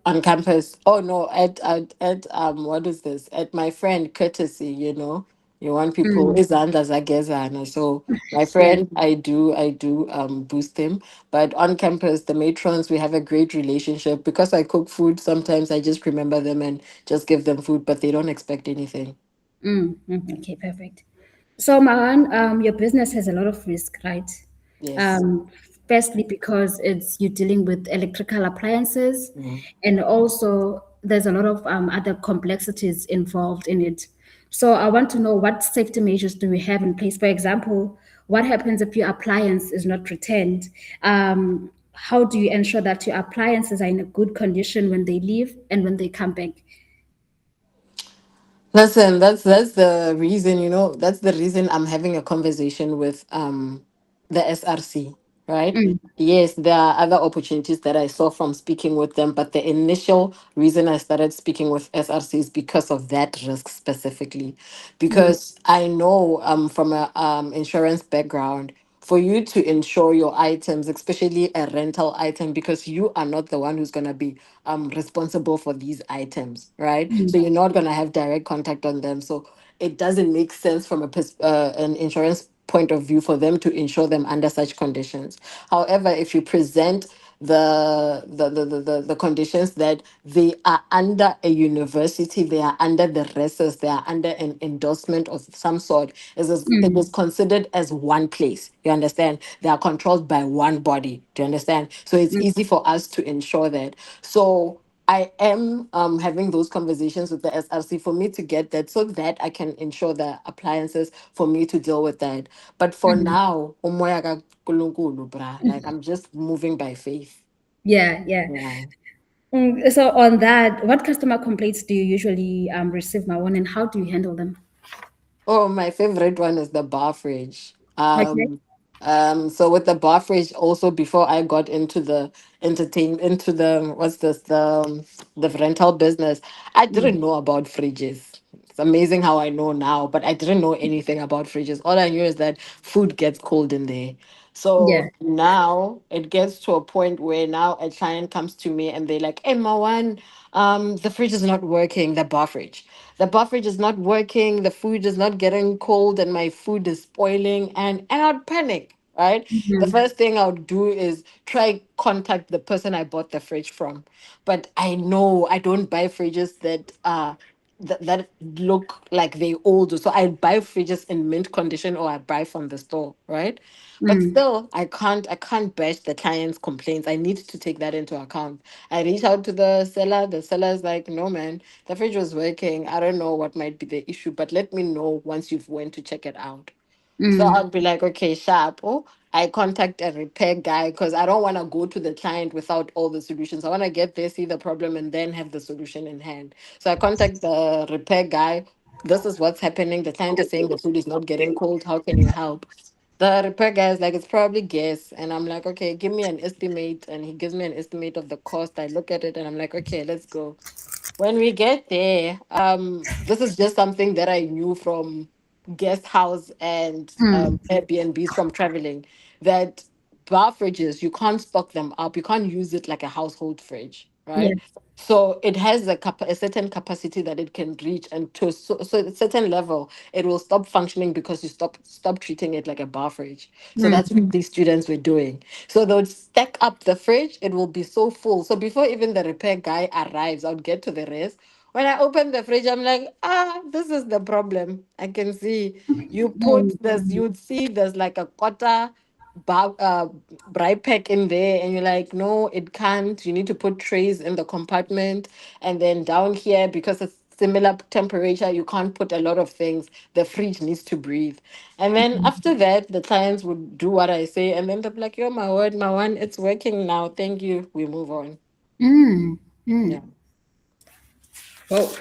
On campus. Oh no, at what is this? At my friend courtesy, you want people Mm. izandla zagezana. So my Yeah. friend, I do boost him. But on campus, the matrons, we have a great relationship because I cook food. Sometimes I just remember them and just give them food, but they don't expect anything. Okay, perfect. So, Maran, your business has a lot of risk, right? Yes. Um, Firstly, because it's you're dealing with electrical appliances, Mm. and also there's a lot of other complexities involved in it. So, I want to know what safety measures do we have in place? For example, what happens if your appliance is not returned? How do you ensure that your appliances are in a good condition when they leave and when they come back? Listen, that's the reason, that's the reason I'm having a conversation with the SRC, right? Mm, Yes, there are other opportunities that I saw from speaking with them, but the initial reason I started speaking with SRC is because of that risk specifically. mm, Because I know from a insurance background, for you to insure your items, especially a rental item, because you are not the one who's going to be responsible for these items, right? mm, So you're not going to have direct contact on them. So it doesn't make sense from an insurance point of view for them to insure them under such conditions. However, if you present the conditions that they are under a university, they are under the RESAs, they are under an endorsement of some sort, it mm, is considered as one place. You understand? They are controlled by one body. Do you understand? So it's mm, easy for us to ensure that. So I am having those conversations with the SRC for me to get that so that I can ensure the appliances for me to deal with that. But for mm. now, umoya ka nkulunkulu, brah, like I'm just moving by faith. Yeah, yeah. Yeah. So on that, what customer complaints do you usually receive, Marwan, and how do you handle them? Oh, my favorite one is the bar fridge. Okay. So with the bar fridge, also before I got into the into the what's this, the rental business, I Mm, didn't know about fridges. It's amazing how I know now, but I didn't know anything about fridges. All I knew is that food gets cold in there. yeah. So now it gets to a point where now a client comes to me and they're like, "Hey, Mawan, the fridge is not working, the bar fridge. The bar fridge is not working, the food is not getting cold, and my food is spoiling," and I'd panic, right? The Mhm, first thing I would do is try contact the person I bought the fridge from. But I know I don't buy fridges that look like they old. So I buy fridges in mint condition or I buy from the store, right? But mm, still, I can't bash the client's complaints. I need to take that into account. I reach out to the seller. The seller is like, "No, man, the fridge was working. I don't know what might be the issue, but let me know once you've went to check it out." So mm, I'd be like, "Okay, sharp." Oh, I contact a repair guy because I don't want to go to the client without all the solutions. I want to get there, see the problem, and then have the solution in hand. So I contact the repair guy. This is what's happening. The client is saying the food is not getting cold. How can you help? The repair guy is like, "It's probably gas." And I'm like, "Okay, give me an estimate." And he gives me an estimate of the cost. I look at it and I'm like, "Okay, let's go." When we get there, this is just something that I knew from guest house and mm, Airbnbs from traveling, that bar fridges, you can't stock them up. You can't use it like a household fridge, yeah. right? So it has a certain capacity that it can reach, and to so a certain level, it will stop functioning because you stop treating it like a bar fridge. So Mm, that's what these students were doing. So they would stack up the fridge, it will be so full. So before even the repair guy arrives, I would get to the rest. When I open the fridge, I'm like, this is the problem. I can see you put this, mm, you'd see there's like a quarter bright pack in there, and you're like, "No, it can't. You need to put trays in the compartment, and then down here, because it's similar temperature, you can't put a lot of things. The fridge needs to breathe." And then after that, the clients would do what I say, and then they're like, "Yo, my word, my one, it's working now. Thank you." We move on. mm, mm. Yeah. Well,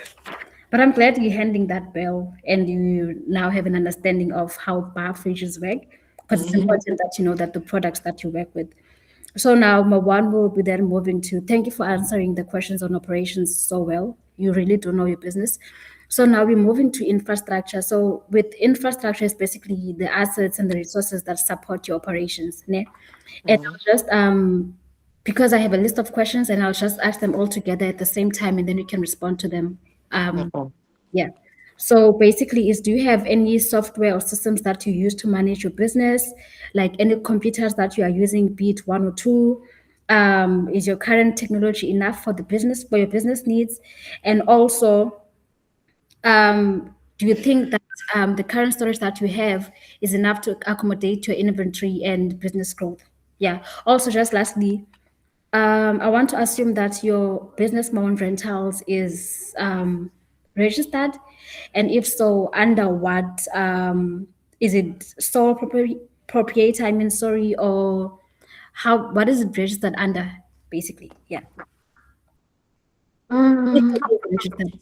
but I'm glad you're handling that well and you now have an understanding of how bar fridges work. Because it's important that you know that the products that you work with. So now MaOne will be then moving to thank you for answering the questions on operations so well. You really do know your business. So now we're moving to infrastructure. So with infrastructure is basically the assets and the resources that support your operations. Ne? And I'll just because I have a list of questions and I'll just ask them all together at the same time and then you can respond to them. Yeah. So basically, is do you have any software or systems that you use to manage your business? Like any computers that you are using, be it one or two? Is your current technology enough for the business for your business needs? And also, do you think that the current storage that you have is enough to accommodate your inventory and business growth? Yeah. Also, just lastly, I want to assume that your business MaOne Rentals is registered, and if so, under what? Is it sole proprietor? I mean, sorry, or how? What is it registered under? Basically, yeah. Registered.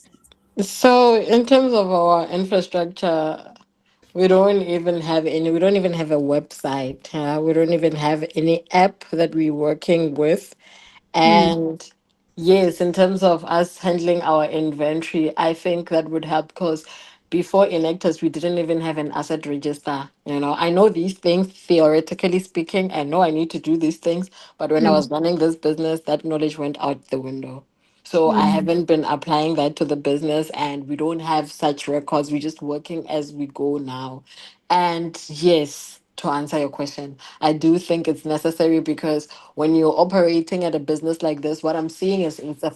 So in terms of our infrastructure, we don't even have any. We don't even have a website. We don't even have any app that we're working with. And yes, in terms of us handling our inventory, I think that would help because before Enactus, we didn't even have an asset register. You know, I know these things theoretically speaking. I know I need to do these things, but when I was running this business, that knowledge went out the window. So I haven't been applying that to the business, and we don't have such records. We're just working as we go now. And yes, to answer your question, I do think it's necessary because when you're operating at a business like this, what I'm seeing is it's a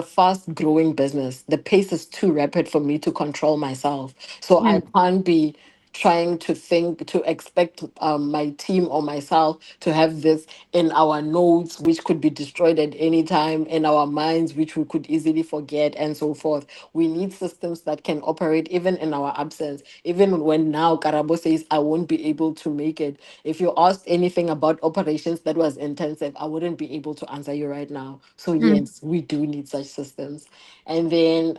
fast growing business. The pace is too rapid for me to control myself. So I can't be trying to think to expect my team or myself to have this in our notes which could be destroyed at any time, in our minds which we could easily forget, and so forth. We need systems that can operate even in our absence. Even when now Karabo says I won't be able to make it, if you asked anything about operations that was intensive, I wouldn't be able to answer you right now. So yes, we do need such systems. And then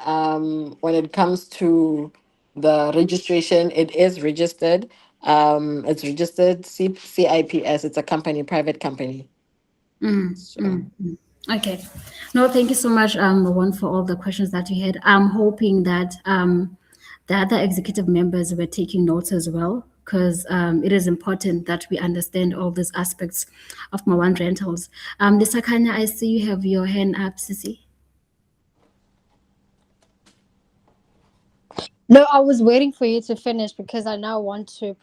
when it comes to the registration, it is registered. It's registered CIPS. It's a company, private company. So Okay. No, thank you so much, MaOne, for all the questions that you had. I'm hoping that the other executive members were taking notes as well, because it is important that we understand all these aspects of MaOne Rentals. Lisakanya, I see you have your hand up, Sissy. No, I was waiting for you to finish because I now want to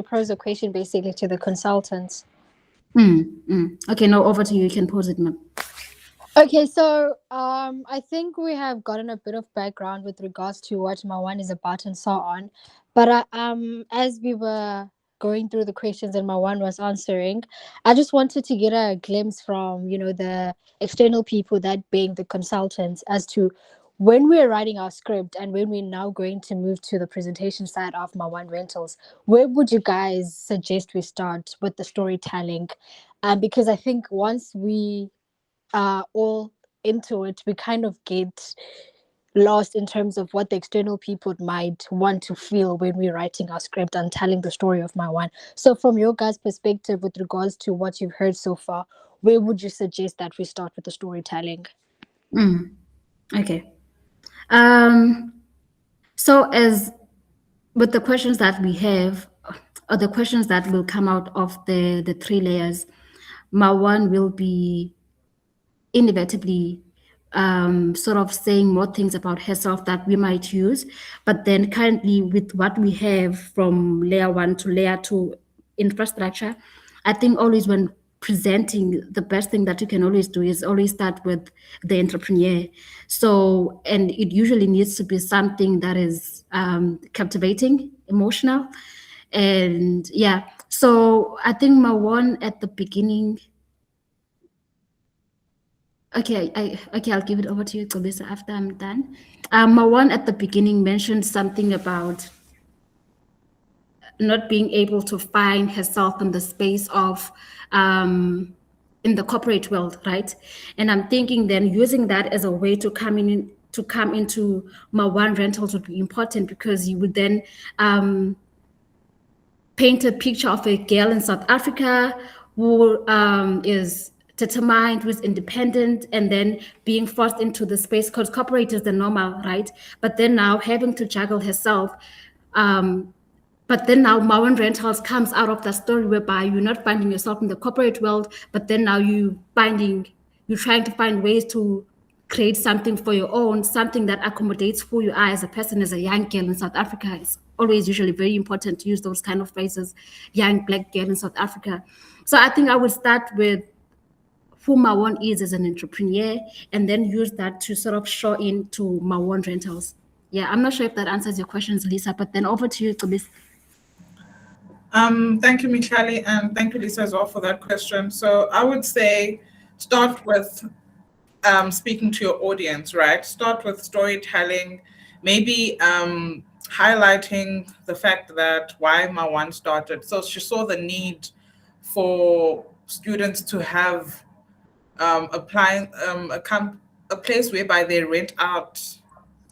pose a question basically to the consultants. Okay, now over to you. You can pose it, ma'am. Okay, so I think we have gotten a bit of background with regards to what MaOne is about and so on. But as we were going through the questions and MaOne was answering, I just wanted to get a glimpse from the external people, that being the consultants, as to when we're writing our script and when we're now going to move to the presentation side of MaOne Rentals, where would you guys suggest we start with the storytelling? Because I think once we all into it, we kind of get lost in terms of what the external people might want to feel when we're writing our script and telling the story of MaOne. So from your guys' perspective, with regards to what you've heard so far, where would you suggest that we start with the storytelling? Okay. So as with the questions that we have, or the questions that will come out of the three layers, MaOne will be inevitably sort of saying more things about herself that we might use. But then currently with what we have from layer 1 to layer 2 infrastructure, I think always when presenting, the best thing that you can always do is always start with the entrepreneur. So, and it usually needs to be something that is captivating, emotional. And yeah, so I think MaOne at the beginning. Okay, I'll give it over to you, Kobisa, after I'm done. MaOne at the beginning mentioned something about not being able to find herself in the space of in the corporate world, right? And I'm thinking then using that as a way to come into MaOne rentals would be important, because you would then paint a picture of a girl in South Africa who is determined, who is independent, and then being forced into the space, because corporate is the normal, right? But then now having to juggle herself. But then now MaOne Rentals comes out of that story whereby you're not finding yourself in the corporate world, but then now you're trying to find ways to create something for your own, something that accommodates who you are as a person, as a young girl in South Africa. It's always usually very important to use those kind of phrases, young Black girl in South Africa. So I think I would start with who MaOne is as an entrepreneur, and then use that to sort of show into MaOne Rentals. Yeah, I'm not sure if that answers your questions, Lisa, but then over to you, Tobis. Thank you, Michali, and thank you, Lisa, as well for that question. So I would say start with speaking to your audience, right? Start with storytelling, maybe highlighting the fact that why MaOne started. So she saw the need for students to have a place whereby they rent out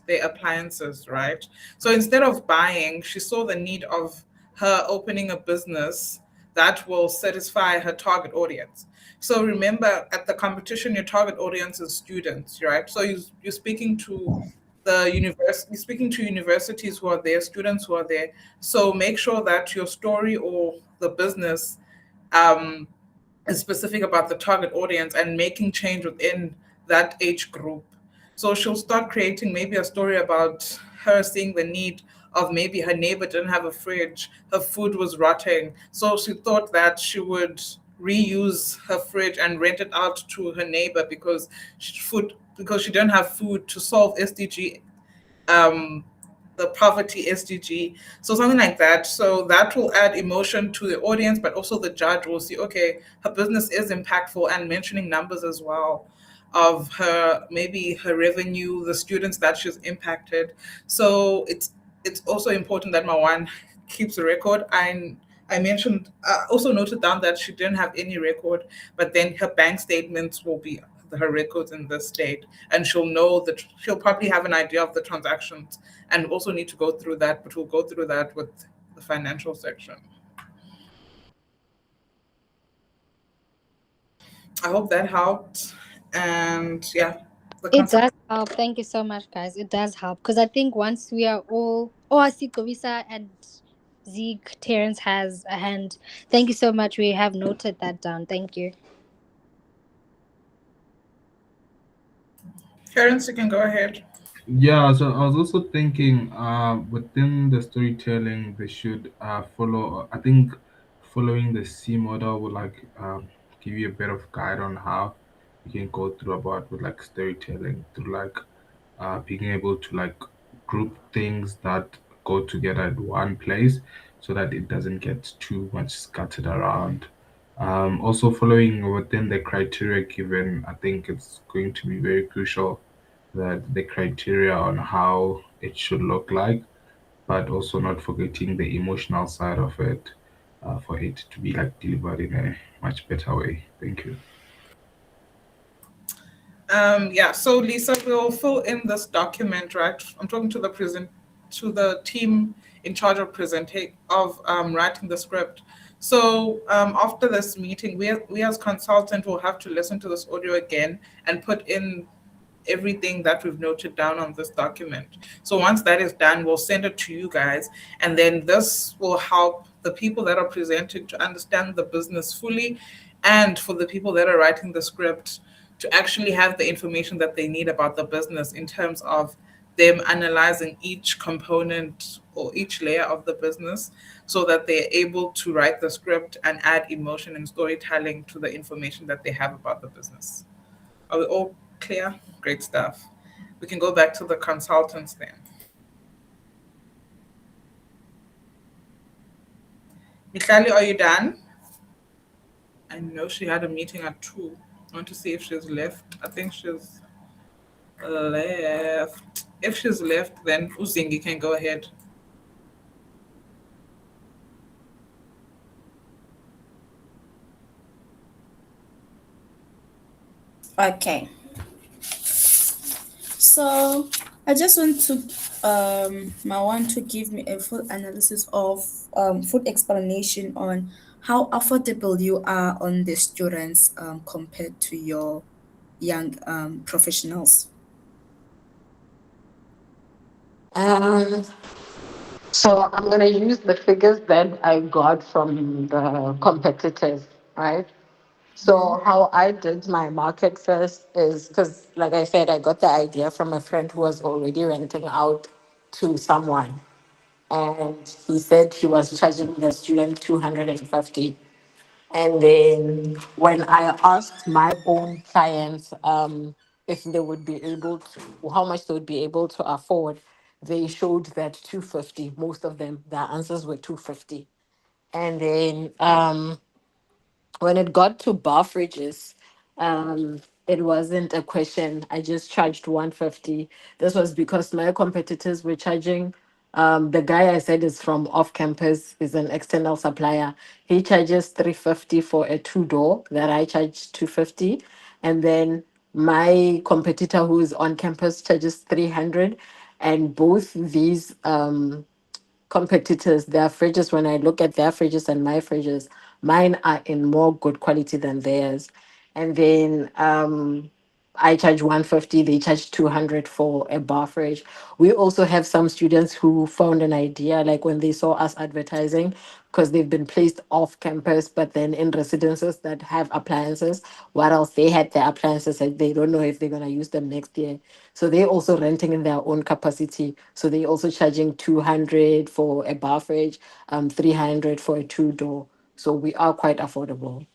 their appliances, right? So instead of buying, she saw the need of her opening a business that will satisfy her target audience. So remember, at the competition, your target audience is students, right? So you're speaking to you're speaking to universities who are there, students who are there. So make sure that your story or the business um, is specific about the target audience and making change within that age group. So she'll start creating maybe a story about her seeing the need of maybe her neighbor didn't have a fridge, her food was rotting. So she thought that she would reuse her fridge and rent it out to her neighbor because she didn't have food to solve SDG um, the poverty SDG. So something like that. So that will add emotion to the audience, but also the judge will see, okay, her business is impactful, and mentioning numbers as well of maybe her revenue, the students that she's impacted. So it's also important that MaOne keeps a record. I mentioned, also noted down that she didn't have any record, but then her bank statements will be her records in this state, and she'll know that she'll probably have an idea of the transactions and also need to go through that, but we'll go through that with the financial section. I hope that helped. And yeah, It does help. Thank you so much, guys. It does help, because I think once we are all, I see Kobisa and Zeke, Terrence has a hand. Thank you so much. We have noted that down. Thank you. Terrence, you can go ahead. Yeah, so I was also thinking within the storytelling, they should follow, I think following the C model would give you a bit of guide on how you can go through about with like storytelling, through being able to group things that go together at one place so that it doesn't get too much scattered around. Also following within the criteria given, I think it's going to be very crucial that the criteria on how it should look like, but also not forgetting the emotional side of it for it to be delivered in a much better way. Thank you. Yeah, so Lisa will fill in this document, right? I'm talking to the team in charge of writing the script. So after this meeting, we as consultant will have to listen to this audio again and put in everything that we've noted down on this document. So once that is done, we'll send it to you guys, and then this will help the people that are presenting to understand the business fully, and for the people that are writing the script to actually have the information that they need about the business in terms of them analyzing each component or each layer of the business so that they're able to write the script and add emotion and storytelling to the information that they have about the business. Are we all clear? Great stuff. We can go back to the consultants then. Michali, are you done? I know she had a meeting at 2. I want to see if she's left. I think she's left. If she's left, then Uzingi can go ahead. Okay. So I just want to MaOne to give me a full analysis of full explanation on how affordable you are on the students compared to your young professionals. Um, so I'm gonna use the figures that I got from the competitors, right? So how I did my market first is because, like I said, I got the idea from a friend who was already renting out to someone, and he said he was charging the student 250. And then when I asked my own clients if they would be able to, how much they would be able to afford, they showed that 250. Most of them, their answers were 250. And then when it got to bar fridges, it wasn't a question. I just charged 150. This was because my competitors were charging. The guy I said is from off campus, is an external supplier. He charges 350 for a two-door that I charge 250. And then my competitor who is on campus charges 300. And both these competitors, their fridges, when I look at their fridges and my fridges, mine are in more good quality than theirs. And then I charge 150, they charge 200 for a bar fridge. We also have some students who found an idea, like when they saw us advertising, because they've been placed off campus, but then in residences that have appliances, what else? They had their appliances and they don't know if they're going to use them next year. So they're also renting in their own capacity. So they're also charging 200 for a bar fridge, 300 for a two-door. So we are quite affordable.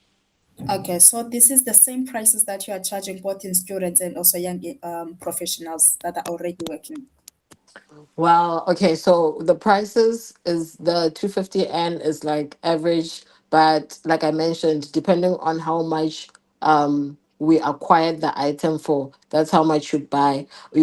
Okay, so this is the same prices that you are charging both in students and also young professionals that are already working. Well, okay, so the prices is the 250 N is like average, but like I mentioned, depending on how much we acquired the item for, that's how much you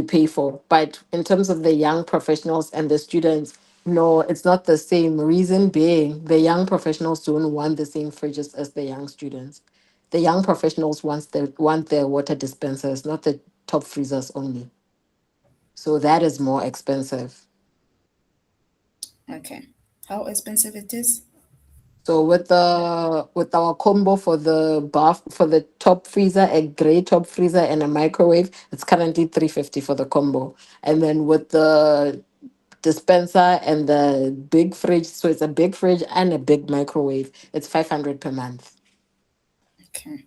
pay for. But in terms of the young professionals and the students, no, it's not the same. Reason being, the young professionals don't want the same fridges as the young students. The young professionals want their water dispensers, not the top freezers only. So that is more expensive. Okay. How expensive it is? So with our combo for the bath for the top freezer, a gray top freezer and a microwave, it's currently 350 for the combo. And then with the dispenser and the big fridge, so it's a big fridge and a big microwave, it's 500 per month. Okay.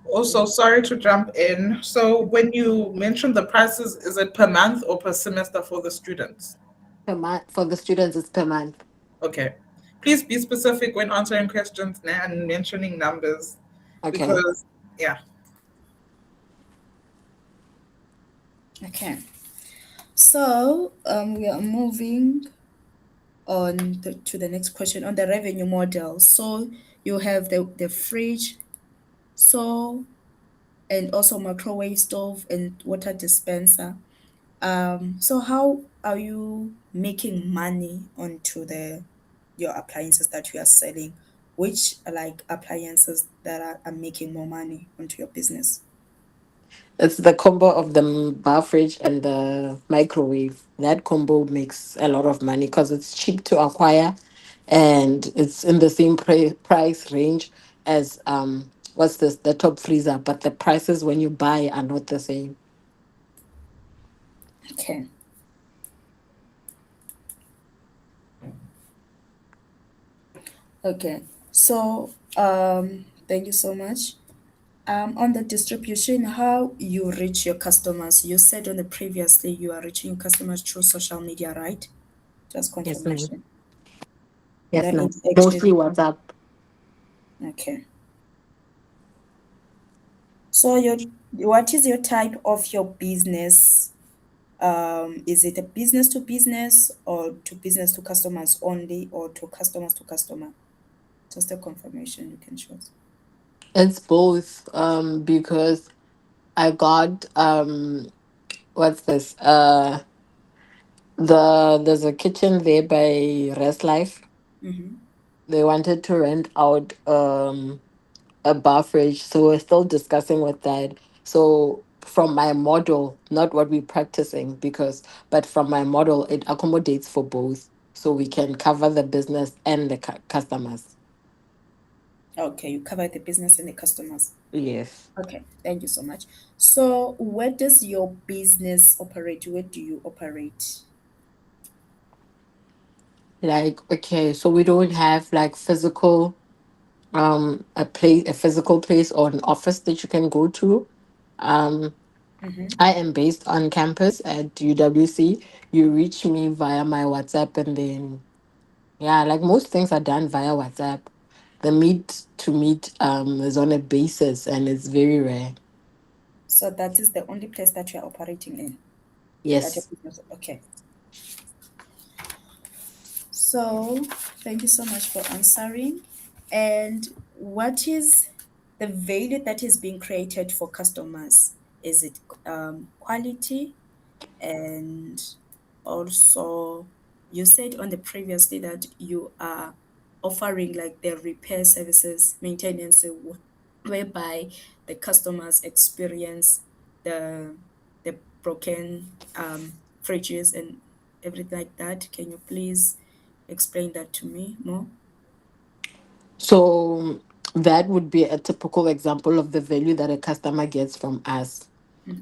Also, sorry to jump in. So when you mention the prices, is it per month or per semester for the students? Per month for the students, it's per month. Okay. Please be specific when answering questions and mentioning numbers Okay. because, yeah. Okay. So we are moving on to the next question on the revenue model. So you have the fridge, so and also microwave stove and water dispenser. So how are you making money onto your appliances that you are selling? Which like appliances that are making more money onto your business? It's the combo of the bar fridge and the microwave. That combo makes a lot of money because it's cheap to acquire, and it's in the same price range as what's this, the top freezer. But the prices when you buy are not the same. Okay. Okay. So thank you so much. On the distribution, how you reach your customers? You said on the previously you are reaching customers through social media, right? Just Yes, ma'am. confirmation. Yes, That ma'am. is actually Mostly WhatsApp. okay. So what is your type of your business? Is it a business to business or to business to customers only or to customers to customer? Just a confirmation you can show us. It's both. Because I got what's this? There's a kitchen there by Rest Life. Mm-hmm. They wanted to rent out a bar fridge, so we're still discussing with that. So from my model, not what we're practicing, because but from my model, it accommodates for both, so we can cover the business and the customers. Okay, you cover the business and the customers. Yes. Okay, thank you so much. So, where does your business operate? Where do you operate? Like, okay, so we don't have like physical a physical place or an office that you can go to. Um Mm-hmm. I am based on campus at UWC. You reach me via my WhatsApp, and then yeah, like most things are done via WhatsApp. The meet to meet is on a basis, and it's very rare. So that is the only place that you are operating in. That your Yes. business. Okay. So, thank you so much for answering. And what is the value that is being created for customers? Is it quality? And also, you said on the previously that you are offering like the repair services, maintenance, whereby the customers experience the the broken fridges and everything like that. Can you please explain that to me more? So that would be a typical example of the value that a customer gets from us.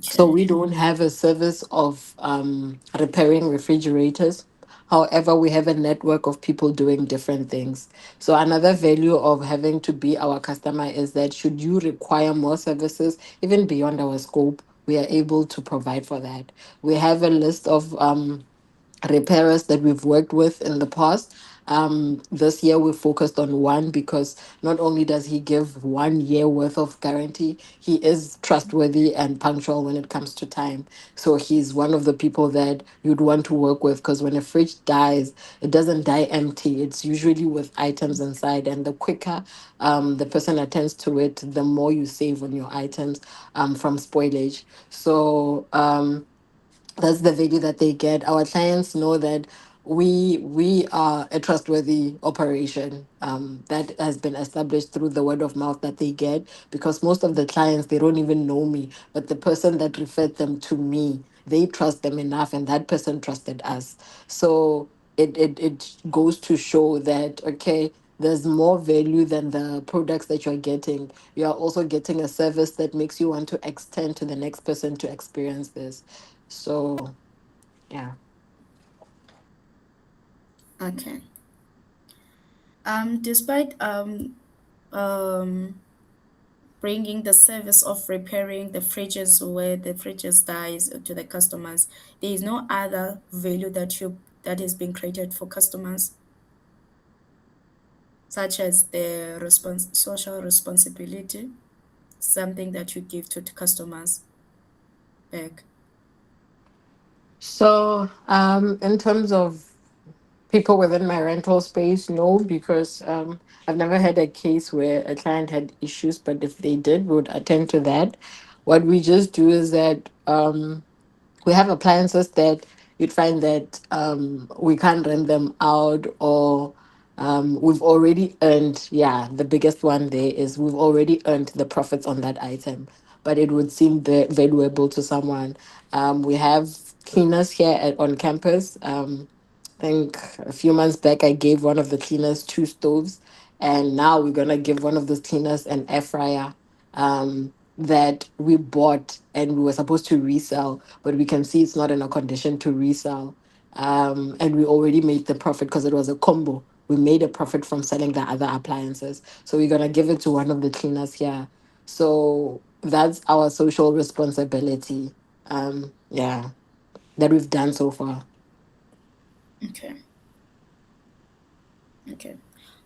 So Okay. we don't have a service of repairing refrigerators. However, we have a network of people doing different things. So another value of having to be our customer is that should you require more services, even beyond our scope, we are able to provide for that. We have a list of repairers that we've worked with in the past. This year we focused on one because not only does he give 1 year worth of guarantee, he is trustworthy and punctual when it comes to time. So he's one of the people that you'd want to work with, because when a fridge dies, it doesn't die empty. It's usually with items inside, and the quicker the person attends to it, the more you save on your items from spoilage. So that's the value that they get. Our clients know that we are a trustworthy operation that has been established through the word of mouth that they get, because most of the clients, they don't even know me, but the person that referred them to me, they trust them enough, and that person trusted us. So it goes to show that, okay, there's more value than the products that you're getting. You are also getting a service that makes you want to extend to the next person to experience this. So yeah. Okay. Despite um bringing the service of repairing the fridges where the fridges dies to the customers, there is no other value that is being created for customers, such as the social responsibility, something that you give to the customers back. So in terms of people within my rental space, no, because I've never had a case where a client had issues, but if they did, we would attend to that. What we just do is that we have appliances that you'd find that we can't rent them out, or we've already earned, yeah, the biggest one there is we've already earned the profits on that item, but it would seem valuable to someone. We have cleaners here on campus. I think a few months back, I gave one of the cleaners 2 stoves, and now we're gonna give one of those cleaners an air fryer that we bought and we were supposed to resell, but we can see it's not in a condition to resell. And we already made the profit because it was a combo. We made a profit from selling the other appliances. So we're gonna give it to one of the cleaners here. So that's our social responsibility. Yeah, that we've done so far. Okay. Okay.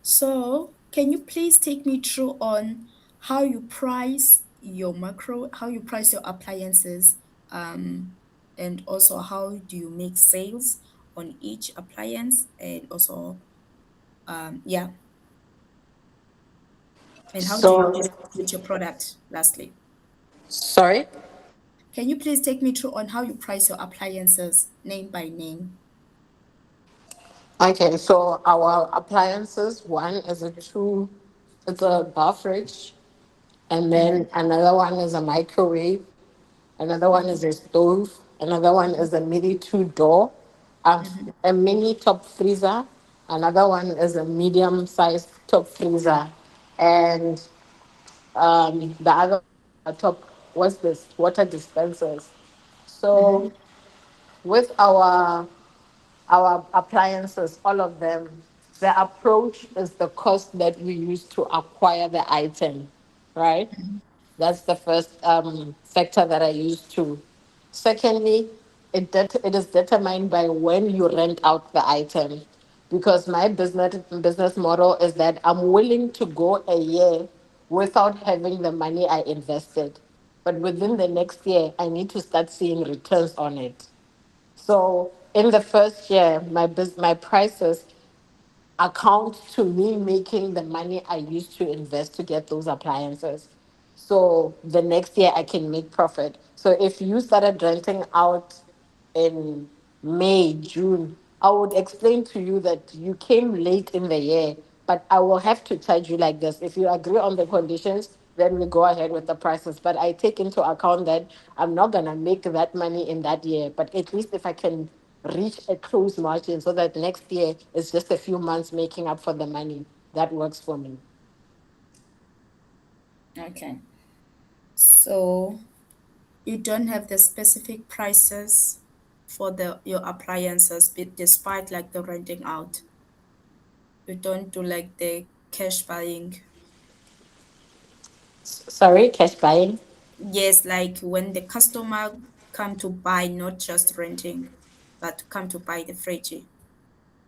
So, can you please take me through on how you price your macro, how you price your appliances, and also how do you make sales on each appliance, and also, yeah, and how do you So distribute your product, lastly? sorry. Can you please take me through on how you price your appliances name by name? Okay, so our appliances, one is it's a bar fridge. and then another one is a microwave, another one is a stove, another one is a mini two-door, a mini top freezer, another one is a medium-sized top freezer, and the other top, what's this, water dispensers. So with our appliances, all of them, the approach is the cost that we use to acquire the item, right? That's the first factor that I use to. Secondly, it is determined by when you rent out the item, because my business model is that I'm willing to go a year without having the money I invested, but within the next year I need to start seeing returns on it. So in the first year, my prices account to me making the money I used to invest to get those appliances. So the next year I can make profit. So if you started renting out in May, June, I would explain to you that you came late in the year, but I will have to charge you like this. If you agree on the conditions, then we go ahead with the prices. But I take into account that I'm not gonna make that money in that year. But at least if I can reach a close margin so that next year is just a few months making up for the money, that works for me. Okay. So you don't have the specific prices for your appliances, but despite like the renting out. You don't do like the cash buying. Sorry, cash buying. Yes, like when the customer come to buy, not just renting, but come to buy the fridge.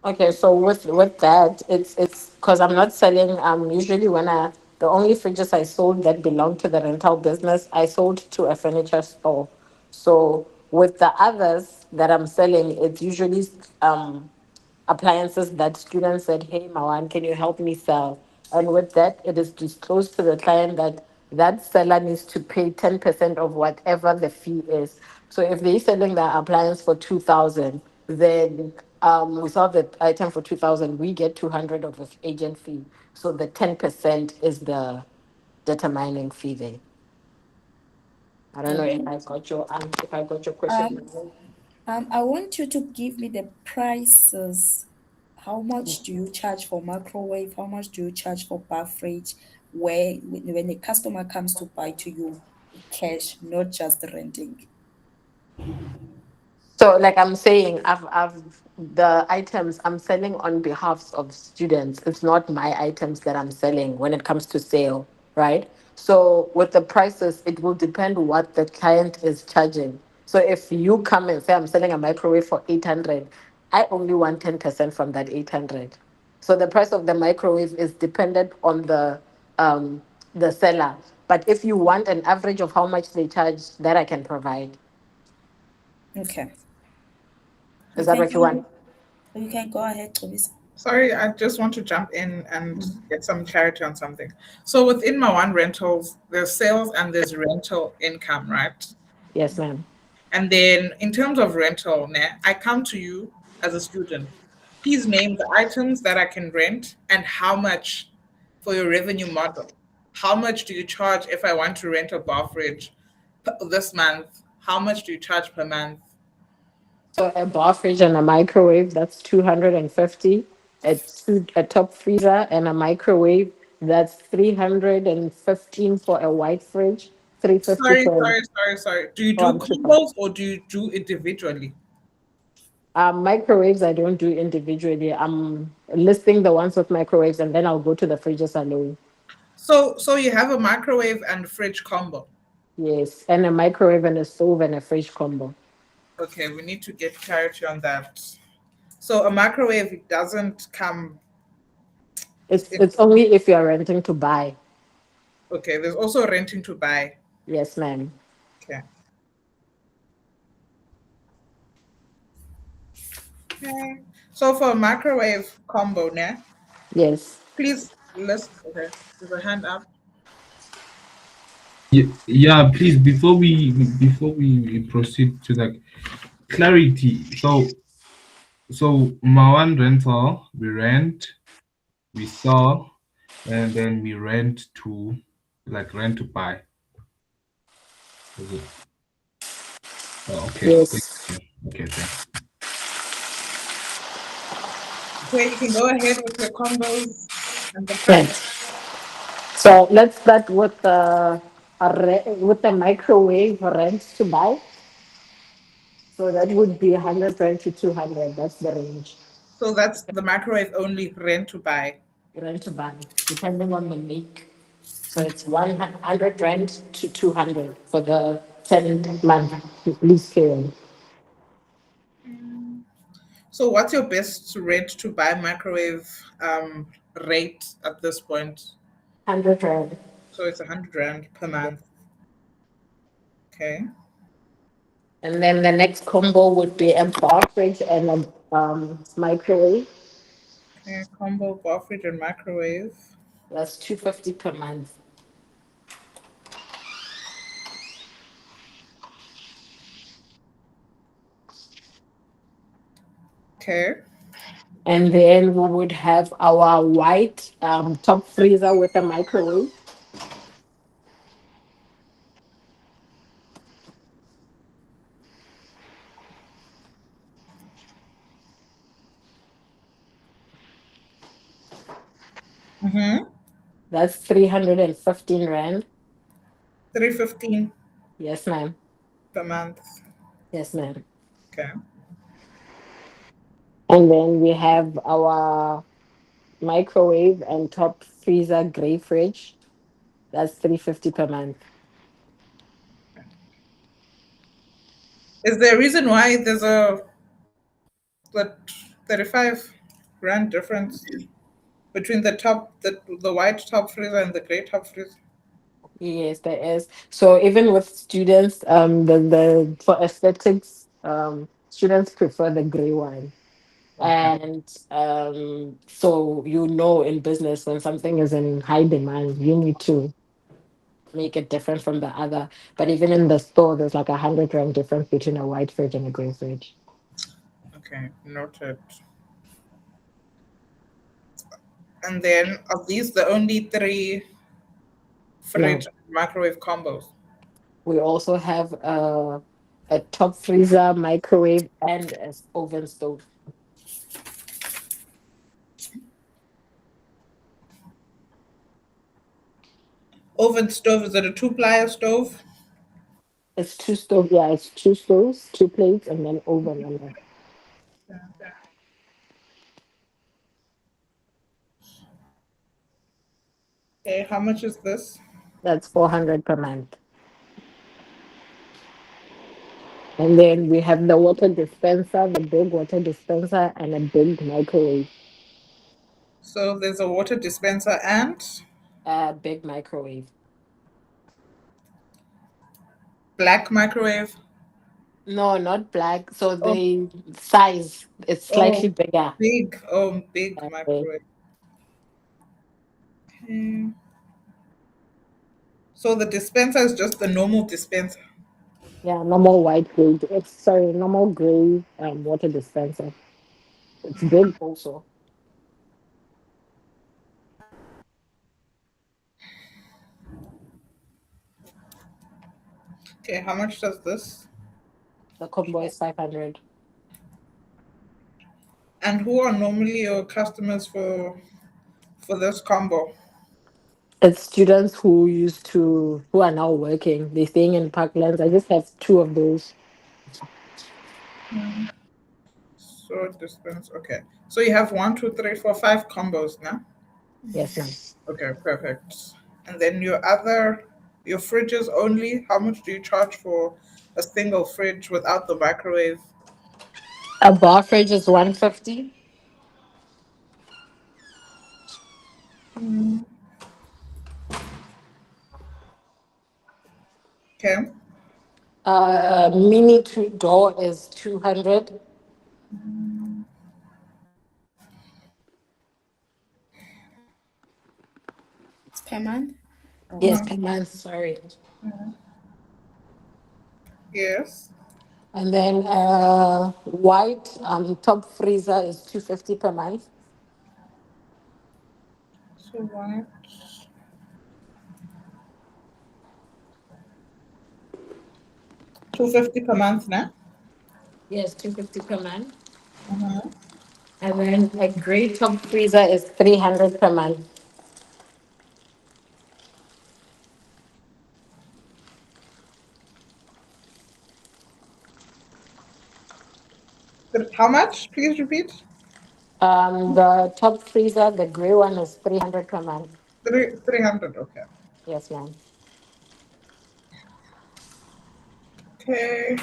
Okay, so with that, it's because I'm not selling. Usually when the only fridges I sold that belonged to the rental business, I sold to a furniture store. So with the others that I'm selling, it's usually appliances that students said, "Hey, MaOne, can you help me sell?" And with that, it is disclosed to the client that that seller needs to pay 10% of whatever the fee is. So if they're selling the appliance for 2,000, then we sell the item for 2,000, we get 200 of the agent fee. So the 10% is the determining fee there. I don't know if I got if I got your question. I want you to give me the prices. How much do you charge for microwave? How much do you charge for bar fridge? Where when the customer comes to buy to you, cash, not just renting. So, like I'm saying, I've the items I'm selling on behalf of students. It's not my items that I'm selling when it comes to sale, right? So, with the prices, it will depend what the client is charging. So, if you come and say I'm selling a microwave for 800, I only want 10% from that 800. So, the price of the microwave is dependent on the seller. But if you want an average of how much they charge, that I can provide. Okay. Is that what you want? You can go ahead, Tobisa. Sorry, I just want to jump in and get some clarity on something. So within MaOne rentals, there's sales and there's rental income, right? Yes, ma'am. And then in terms of rental, I come to you as a student. Please name the items that I can rent and how much for your revenue model. How much do you charge if I want to rent a bar fridge this month? How much do you charge per month? So a bar fridge and a microwave, that's 250. A top freezer and a microwave, that's 315 for a white fridge, 350 Sorry, for sorry, sorry, sorry. Do you do one super. combos or do you do individually? Microwaves I don't do individually. I'm listing the ones with microwaves and then I'll go to the fridges alone. So you have a microwave and fridge combo. Yes, and a microwave and a stove and a fridge combo. Okay, we need to get clarity on that. So a microwave doesn't come in. It's only if you're renting to buy. Okay, there's also renting to buy. Yes, ma'am. Okay. Okay. So for a microwave combo, Yes. please list. Okay, there's a hand up. Yeah, please, before we proceed to the clarity. So MaOne rental, we rent, we sell, and then we rent to like rent to buy. Is it? Oh, okay. Yes. Okay, thanks. Okay, you can go ahead with your combos and the Right. price. So let's start with with the microwave rent to buy. So that would be 100 rand to 200. That's the range. So that's the microwave only rent to buy. Rent to buy, depending on the make. So it's 100 rand to 200 for the 10-month lease period. So what's your best rent to buy microwave rate at this point? 100 rand. So it's 100 rand per month. Okay. And then the next combo would be a bar fridge and a microwave. Okay, combo bar fridge and microwave. That's 250 per month. Okay. And then we would have our white top freezer with a microwave. Mm-hmm. That's 315 rand. 315 Yes, ma'am. per month. Yes, ma'am. Okay. And then we have our microwave and top freezer gray fridge. That's 350 per month. Is there a reason why there's a like 35 rand difference between the white top freezer and the gray top freezer? Yes, there is. So even with students, the for aesthetics, students prefer the gray one. Okay. And so in business when something is in high demand, you need to make it different from the other. But even in the store, there's like 100 rand difference between a white fridge and a gray fridge. Okay, noted. And then are these the only three No, fridge and microwave combos? we also have a top freezer, microwave, and an oven stove. Oven stove, is it a two-plier stove? It's two stove. Yeah, it's two stoves, two plates, and then oven on there. Okay, how much is this? That's 400 per month. And then we have the water dispenser, the big water dispenser, and a big microwave. So there's a water dispenser and Big microwave. black microwave. No, not black. So Oh, the size it's slightly oh, bigger. big Uh, microwave. Okay. So the dispenser is just the normal dispenser. yeah, normal white gray. It's sorry, normal gray water dispenser. It's big also. Okay, how much does this? The combo is 500. And who are normally your customers for this combo? It's students who are now working. They're staying in Parklands. I just have two of those. So dispense. Okay. So you have 1, 2, 3, 4, 5 combos now. Yes, ma'am. Okay, perfect. And then your fridges only. How much do you charge for a single fridge without the microwave? A bar fridge is 150. Okay. Mini two door is 200. It's per month. Yes, per month. Sorry. Yes. And then white top freezer is 250 per month. So one. 250 per month now. Yes, 250 per month. Mm-hmm. And then a great top freezer is 300 per month. How much? Please repeat. The top freezer, the gray one, is 300 per month. 300. Okay. Yes, ma'am. Okay.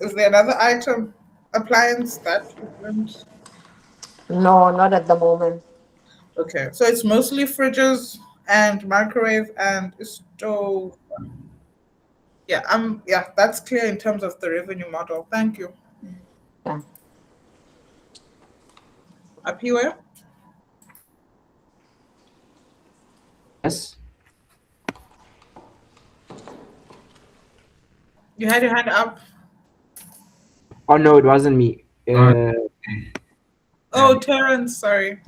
Is there another item, appliance that you wouldn't? No, not at the moment. Okay, so it's mostly fridges and microwave and stove. Yeah, that's clear in terms of the revenue model. Thank you. Yeah. Apiwe, Yes. you had your hand up. Oh no, it wasn't me. Oh, Terrence, sorry.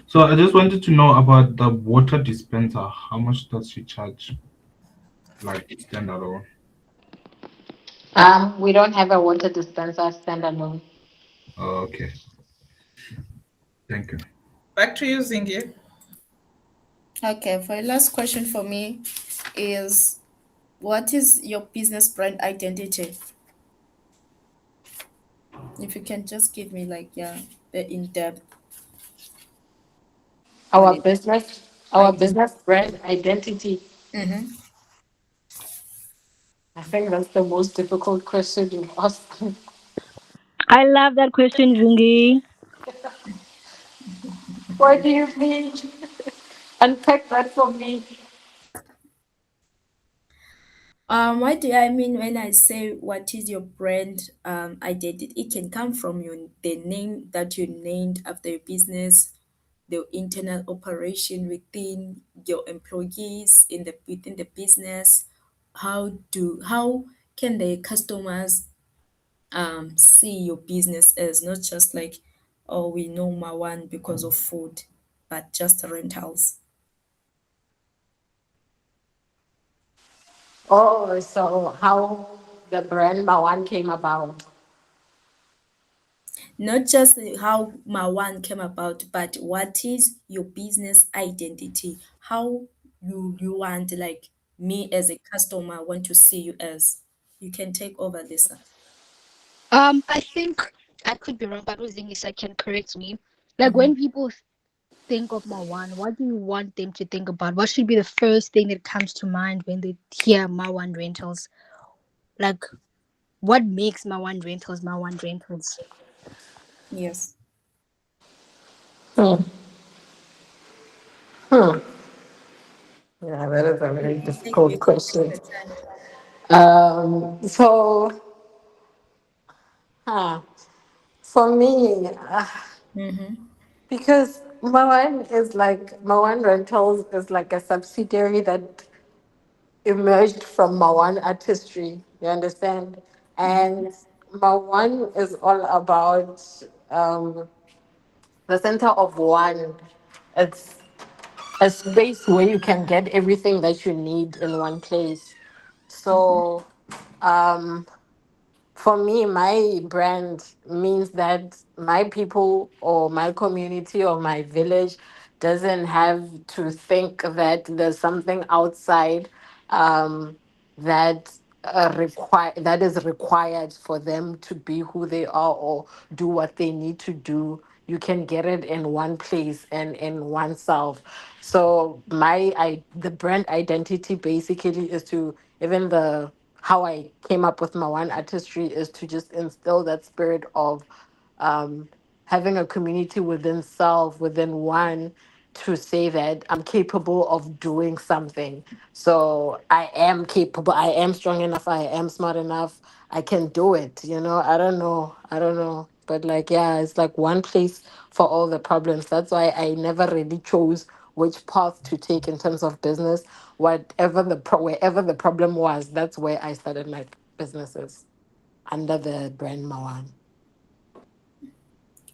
So I just wanted to know about the water dispenser. How much does she charge? Like standalone? We don't have a water dispenser standalone. Oh, okay. Thank you. Back to you, Zingi. Okay, for your last question for me is, what is your business brand identity? If you can just give me like, yeah, the in-depth on Our it. business, our business brand identity. Mm-hmm. I think that's the most difficult question you asked. I love that question, Zungi. What do you mean? Unpack that for me. What do I mean when I say what is your brand identity? It can come from the name that you named after your business, the internal operation within your employees within the business. How can the customers see your business as not just like, oh, we know MaOne because of food, but just rentals. Oh, so how the brand MaOne came about. Not just how MaOne came about, but what is your business identity? How you want, like, me as a customer want to see you as. You can take over, Lisa. I think I could be wrong, but Uzing is I can correct me. Like when people think of MaOne, what do you want them to think about? What should be the first thing that comes to mind when they hear MaOne rentals? Like what makes MaOne rentals MaOne rentals? Yes. Hmm. Hmm. Yeah, that is a very Take your difficult question. take your time. So, for me, Mm-hmm. because MaOne Rentals is like a subsidiary that emerged from MaOne Artistry. You understand? And MaOne is all about the center of one. It's a space where you can get everything that you need in one place. So, um, for me, my brand means that my people or my community or my village doesn't have to think that there's something outside um, that that is required for them to be who they are or do what they need to do. You can get it in one place and in oneself. So the brand identity basically is to even the how I came up with MaOne Artistry is to just instill that spirit of um, having a community within self, within one, to say that I'm capable of doing something. So I am capable, I am strong enough, I am smart enough, I can do it. I don't know. But like, yeah, it's like one place for all the problems. That's why I never really chose which path to take in terms of business. Wherever the problem was, that's where I started my businesses under the brand MaOne.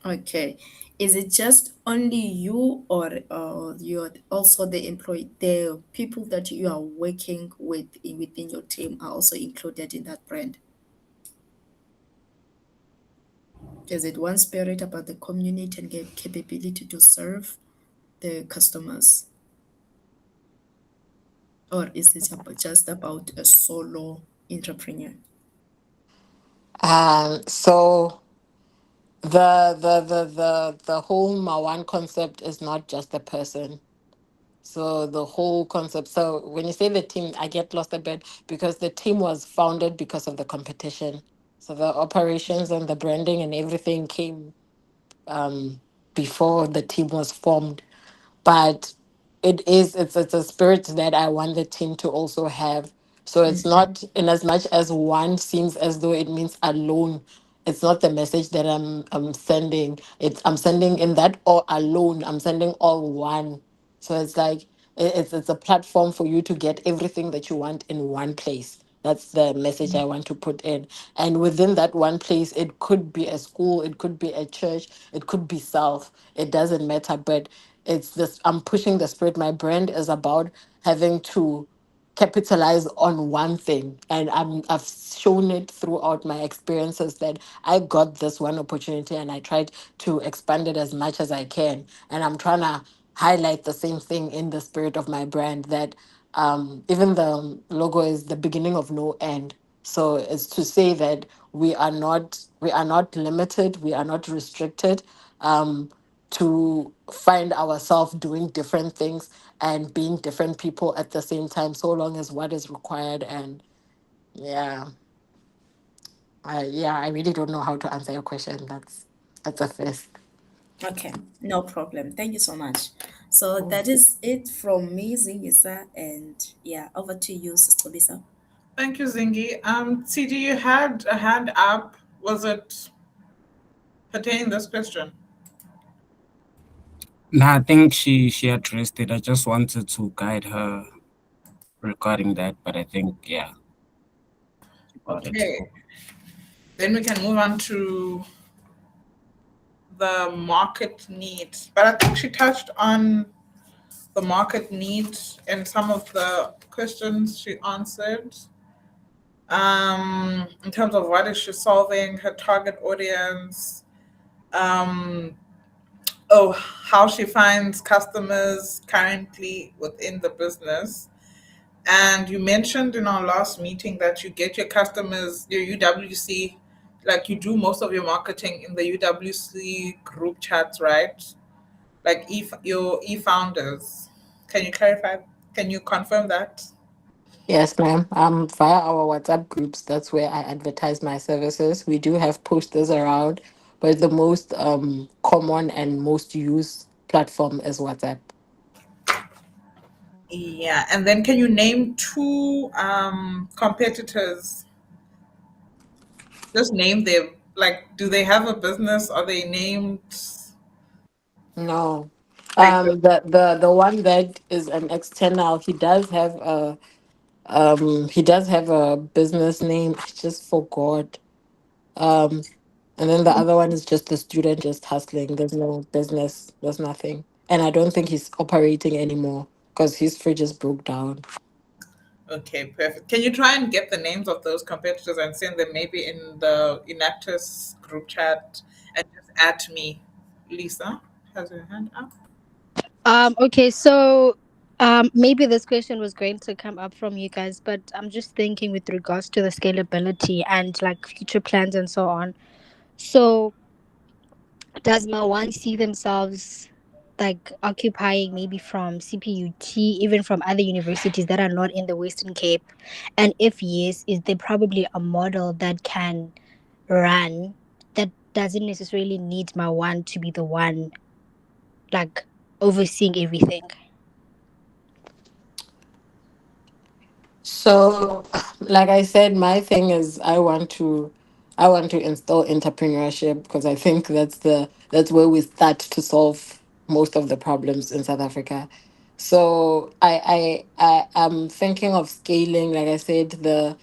Okay. Is it just only you, or you're also the employee, the people that you are working with within your team are also included in that brand? Is it one spirit about the community and capability to serve the customers? Or is it just about a solo entrepreneur? So the whole MaOne concept is not just a person. So the whole concept. So when you say the team, I get lost a bit because the team was founded because of the competition. So the operations and the branding and everything came um, before the team was formed. But it's a spirit that I want the team to also have. So it's not in as much as one seems as though it means alone. It's not the message that I'm sending. I'm sending in that all alone. I'm sending all one. So it's like it's a platform for you to get everything that you want in one place. That's the message I want to put in. And within that one place, it could be a school, it could be a church, it could be self. It doesn't matter. But it's this, I'm pushing the spirit. My brand is about having to capitalize on one thing. And I've shown it throughout my experiences that I got this one opportunity and I tried to expand it as much as I can. And I'm trying to highlight the same thing in the spirit of my brand that even the logo is the beginning of no end. So it's to say that we are not limited, we are not restricted. To find ourselves doing different things and being different people at the same time, so long as what is required. And yeah, I really don't know how to answer your question. That's a first. Okay, no problem. Thank you so much. So that is it from me, Zingisa, and yeah, over to you, Sister Lisa. Thank you, Zingi. CD, you had a hand up. Was it pertaining this question? Nah, I think she addressed it. I just wanted to guide her regarding that, but I think yeah. She got it. Okay. Then we can move on to the market needs. But I think she touched on the market needs in some of the questions she answered. In terms of what is she solving, her target audience, um, how she finds customers currently within the business. And you mentioned in our last meeting that you get your customers, your UWC, like you do most of your marketing in the UWC group chats, right? Like your e-founders. Can you clarify? Can you confirm that? Yes, ma'am. Via our WhatsApp groups, that's where I advertise my services. We do have posters around, but the most common and most used platform is WhatsApp. Yeah, and then can you name two competitors? Just name them. Like, do they have a business? Are they named No. like The one that is an external, he does have a business name. I just forgot. Um and then the other one is just a student just hustling. There's no business, there's nothing. And I don't think he's operating anymore because his fridge just broke down. Okay, perfect. Can you try and get the names of those competitors and send them maybe in the Inactus group chat and just add me? Lisa has her hand up. Okay, so maybe this question was going to come up from you guys, but I'm just thinking with regards to the scalability and like future plans and so on. So does MaOne see themselves like occupying maybe from CPUT, even from other universities that are not in the Western Cape? And if yes, is there probably a model that can run that doesn't necessarily need MaOne to be the one like overseeing everything? So, like I said, my thing is I want to install entrepreneurship because I think that's where we start to solve most of the problems in South Africa. So I am thinking of scaling, like I said, the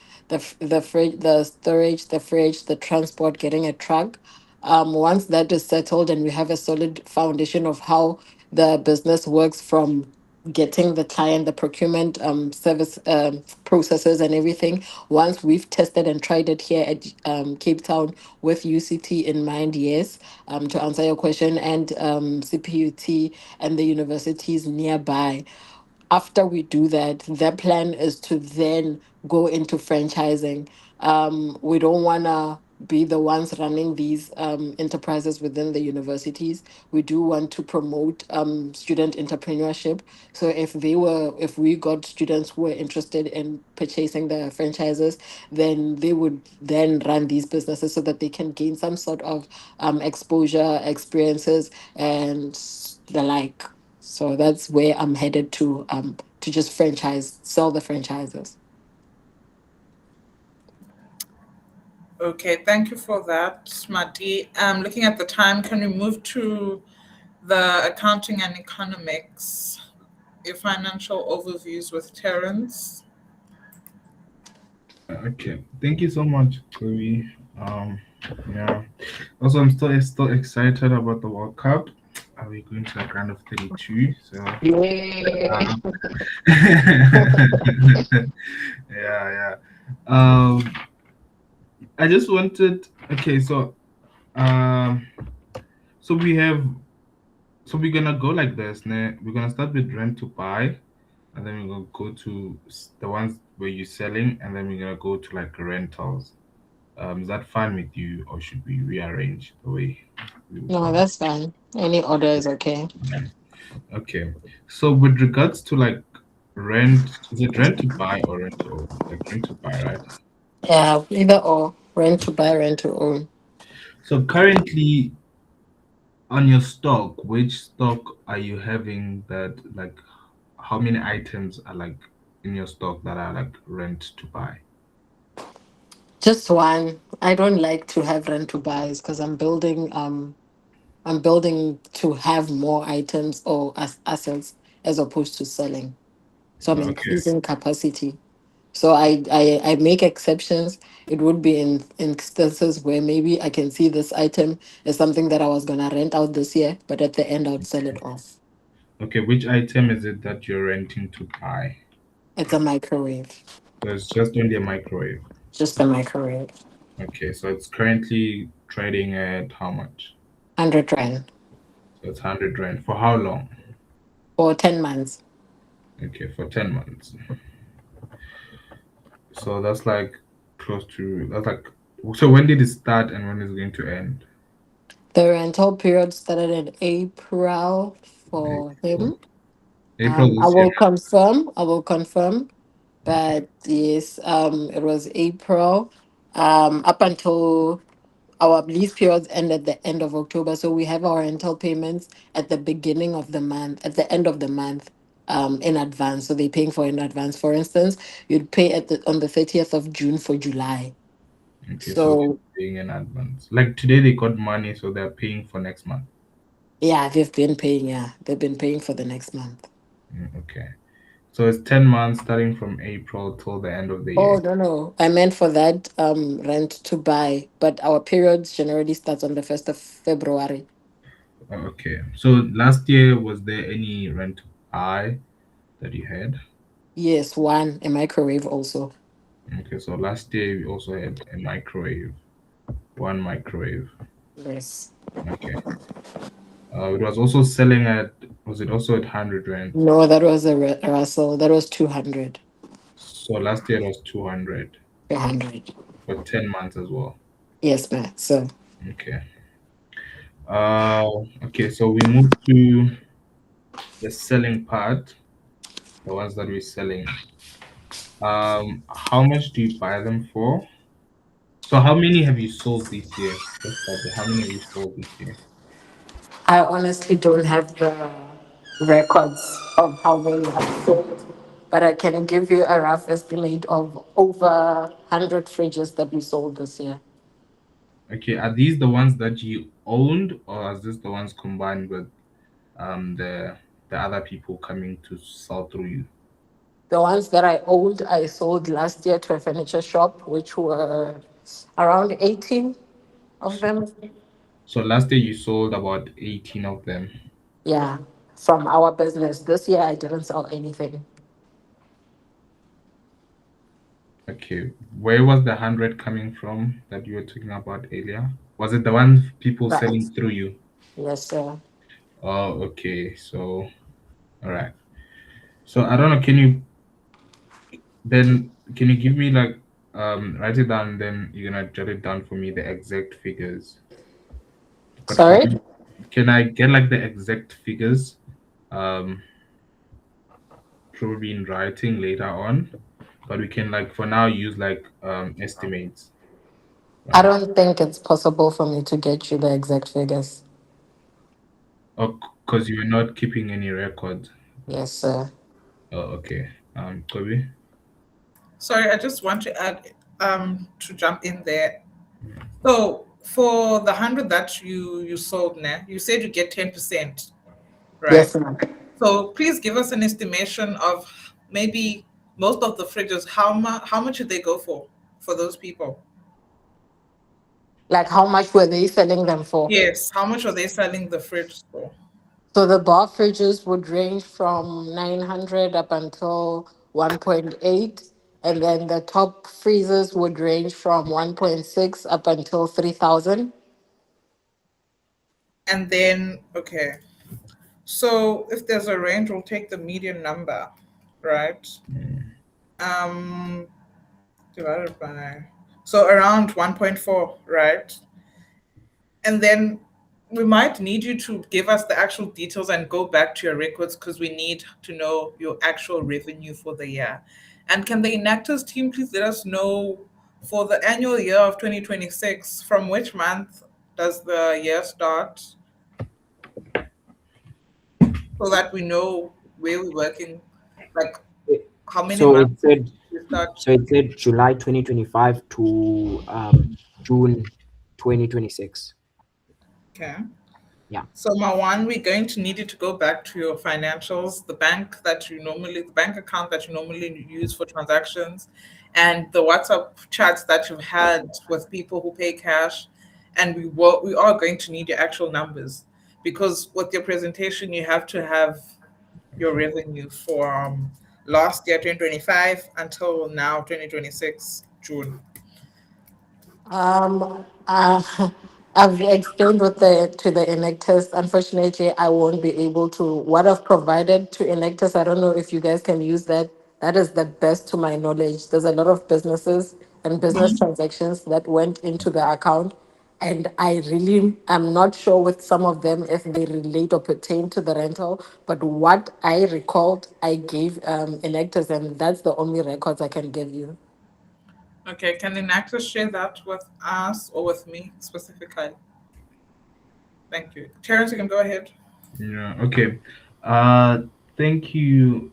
fridge, the storage, the fridge, the transport, getting a truck. Once that is settled and we have a solid foundation of how the business works from getting the client, the procurement service processes and everything. Once we've tested and tried it here at Cape Town with UCT in mind, yes, to answer your question, and CPUT and the universities nearby. After we do that, the plan is to then go into franchising. We don't want to be the ones running these enterprises within the universities. We do want to promote student entrepreneurship. So if we got students who were interested in purchasing the franchises, then they would then run these businesses so that they can gain some sort of exposure, experiences, and the like. So that's where I'm headed to just sell the franchises. Okay, thank you for that, Mati. Looking at the time, can we move to the accounting and economics, your financial overviews with Terence? Okay, thank you so much, Chloe. Yeah. Also, I'm still excited about the World Cup. Are we going to like round of 32? So Yay. yeah. Um, I just wanted. Okay, um, so we have. So we're gonna go like this. We're gonna start with rent to buy, and then we're gonna go to the ones where you're selling, and then we're gonna go to like rentals. Is that fine with you, or should we rearrange the way we will No, go? that's fine. Any order is okay. Okay. So with regards to like rent, is it rent to buy or rent to own? Like rent to buy, right? Yeah, either or. Rent to buy, rent to own. So currently on your stock, which stock are you having that like how many items are like in your stock that are like rent to buy? Just one. I don't like to have rent to buys because I'm building to have more items or assets as opposed to selling. So I'm Okay. increasing capacity. So I make exceptions. It would be in instances where maybe I can see this item as something that I was gonna rent out this year, but at the end I'd sell it off. Okay, which item is it that you're renting to buy? It's a microwave. So it's just only a microwave. Just a microwave. Okay, so it's currently trading at how much? 100 rand So it's 100 rand. For how long? for 10 months. Okay, for 10 months. So that's like that's like, so when did it start and when is it going to end? The rental period started in April for April, him. April I this year. will confirm. I will confirm. But yes, it was April. Up until our lease periods end at the end of October. So we have our rental payments at the beginning of the month, at the end of the month, in advance. So they're paying for in advance. For instance, you'd pay on the 30th of June for July. Okay, so they're So paying in advance. Like today they got money, so they're paying for next month. yeah, they've been paying. Yeah, they've been paying for the next month. Okay. So it's 10 months starting from April till the end of the Oh year. no, I meant for that rent to buy, but our periods generally starts on the 1st of February. Okay. So last year, was there any rent to buy that you had? Yes, one, a microwave also. Okay, so last year we also had a microwave, one microwave. Yes. Okay. It was also selling at, was it also at 100 rand? No, that was a Russell. That was 200. So last year it was 200 100. for 10 months as well. Yes, ma'am. So Okay. Okay, so we move to the selling part, the ones that we're selling. How much do you buy them for? So how many have you sold this year? Let's start there. How many have you sold this year? I honestly don't have the records of how many I've sold, but I can give you a rough estimate of over 100 fridges that we sold this year. Okay, are these the ones that you owned, or are this the ones combined with the other people coming to sell through you? The ones that I owned, I sold last year to a furniture shop, which were around 18 of them. So last year you sold about 18 of them. Yeah. from our business. This year, I didn't sell anything. Okay, where was the 100 coming from that you were talking about earlier? Was it the one people Right. selling through you? Yes, sir. Oh, okay. So, all right. So I don't know. Can you give me like write it down, then you're gonna jot it down for me the exact figures. But for Sorry? me, can I get like the exact figures? Um, Probably in writing later on, but we can like for now use like estimates, I right? don't think it's possible for me to get you the exact figures. Or because you're not keeping any records. Yes, sir. Oh, okay. Kobe. Sorry, I just want to add to jump in there. So for the 100 that you sold, now you said you get 10%, right? Yes, sir. So please give us an estimation of maybe most of the fridges. How much did they go for those people? Like, how much were they selling them for? Yes, how much are they selling the fridge for? So the bar fridges would range from 900 up until 1.8. And then the top freezers would range from 1.6 up until 3,000. And then okay, so if there's a range, we'll take the median number, right? Um, divided by so around 1.4, right? And then we might need you to give us the actual details and go back to your records because we need to know your actual revenue for the year. And can the enactors team please let us know for the annual year of 2026, from which month does the year start so that we know where we're working, like how many So months it said we start? so it said July 2025 to June 2026. Okay. Yeah. So MaOne, we're going to need you to go back to your financials, the bank account that you normally use for transactions, and the WhatsApp chats that you've had with people who pay cash, and we are going to need your actual numbers because with your presentation you have to have your revenue for last year 2025 until now 2026 June. Um, uh, I've explained with to the enactors. Unfortunately, I won't be able to. What I've provided to enactors, I don't know if you guys can use that. That is the best to my knowledge. There's a lot of businesses and business transactions that went into the account, and I really am not sure with some of them if they relate or pertain to the rental. But what I recalled, I gave enactors, and that's the only records I can give you. Okay, can the enactors share that with us or with me specifically? Thank you. Terrence, you can go ahead. Yeah. Okay. Uh, Thank you.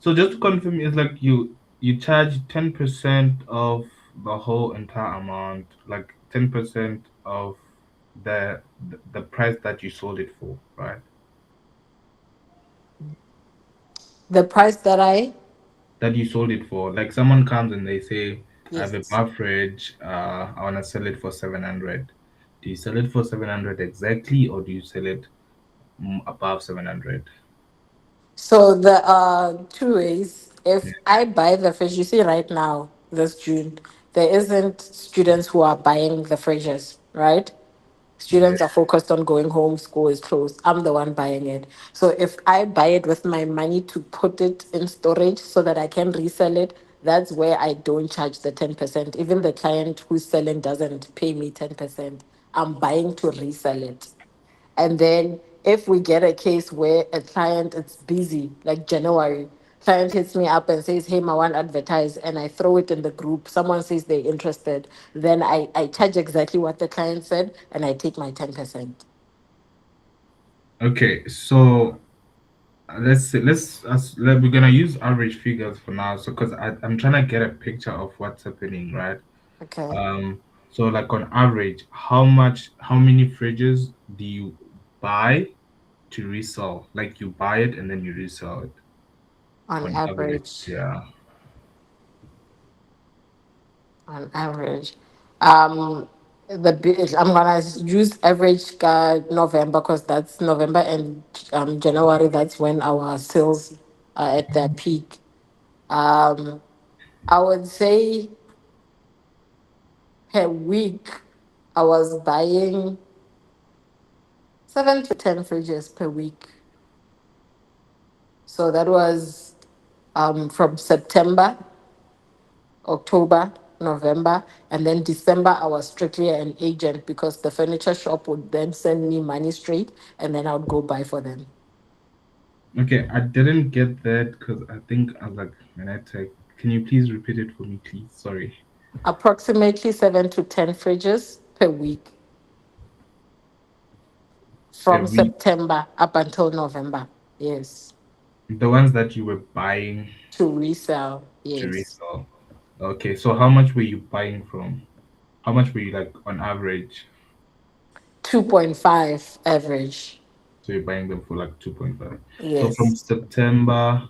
So just to confirm, it's like you charge 10% of the whole entire amount, like 10% of the price that you sold it for, right? The price that I That you sold it for. Like someone comes and they say, I have a Yes. bar fridge, I want to sell it for 700. Do you sell it for 700 exactly, or do you sell it above 700? So the two ways. If I buy the fridge, you see right now, this June, there isn't students who are buying the fridges, right? Yeah. Students are focused on going home, school is closed. I'm the one buying it. So if I buy it with my money to put it in storage so that I can resell it, that's where I don't charge the 10%. Even the client who's selling doesn't pay me 10%. I'm buying to resell it. And then if we get a case where a client it's busy, like January, client hits me up and says, "Hey, I want advertise," and I throw it in the group. Someone says they're interested, then I charge exactly what the client said, and I take my 10%. Okay, so let's say we're gonna use average figures for now, so because I'm trying to get a picture of what's happening, right? Okay, So like on average, how many fridges do you buy to resell? Like you buy it and then you resell it on on average. average, Yeah. on average. Um, I'm gonna use average November because that's November and January. That's when our sales are at their peak. Um, I would say per week, I was buying 7 to 10 fridges per week. So that was from September, October, November, and then December. I was strictly an agent because the furniture shop would then send me money straight, and then I would go buy for them. Okay, I didn't get that because I think I was like when I typed. Can you please repeat it for me, please? Sorry. Approximately 7 to 10 fridges per week Per from week. September up until November. Yes. The ones that you were buying To resell. to Yes. resell. Okay, so how much were you buying from? How much were you like on average? 2.5 average. So you're buying them for like 2.5. So from Yes. September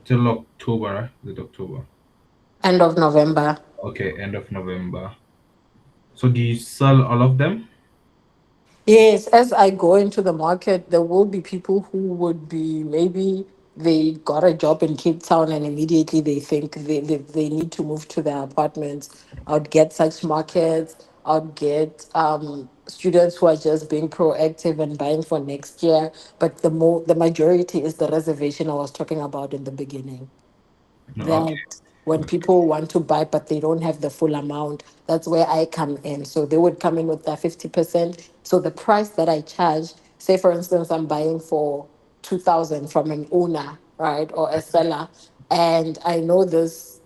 till October, is it October? End of November. Okay, end of November. So do you sell all of them? Yes, as I go into the market, there will be people who would be maybe they got a job in Cape Town and immediately they think they need to move to their apartments. I'd get such markets. I'd get students who are just being proactive and buying for next year. But the majority is the reservation I was talking about in the beginning, No, okay. that when people want to buy but they don't have the full amount, that's where I come in. So they would come in with that 50%. So the price that I charge, say for instance, I'm buying for 2,000 from an owner, right, or a seller, and I know this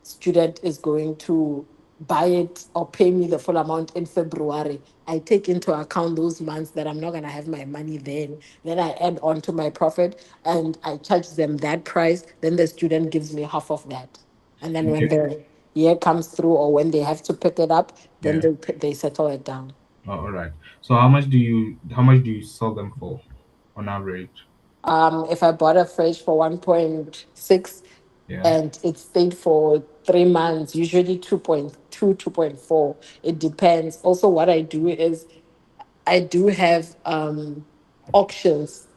student is going to buy it or pay me the full amount in February. I take into account those months that I'm not going to have my money then. Then I add on to my profit and I charge them that price. Then the student gives me half of that. And then when Okay. the year comes through or when they have to pick it up, then Yeah. they settle it down. Oh, all right. So how much do you sell them for on average? If I bought a fridge for 1.6 Yeah. and it stayed for 3 months, usually 2.2, 2.4. It depends. Also, what I do is I do have auctions.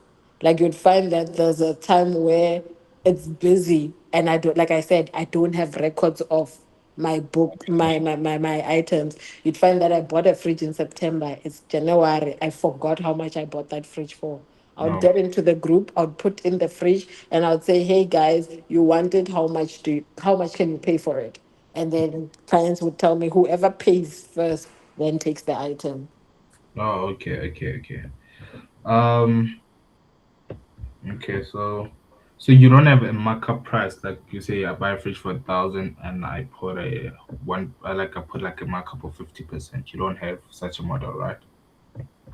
Like you'd find that there's a time where it's busy and I don't, like I said, I don't have records of my book, my items. You'd find that I bought a fridge in September. It's January. I forgot how much I bought that fridge for. I would No. get into the group, I would put in the fridge and I would say, hey guys, you want it, how much can you pay for it? And then clients would tell me whoever pays first then takes the item. Oh, okay, okay, okay. Um, okay, so you don't have a markup price, like you say I buy a fridge for 1,000 and I put I put like a markup of 50%. You don't have such a model, right?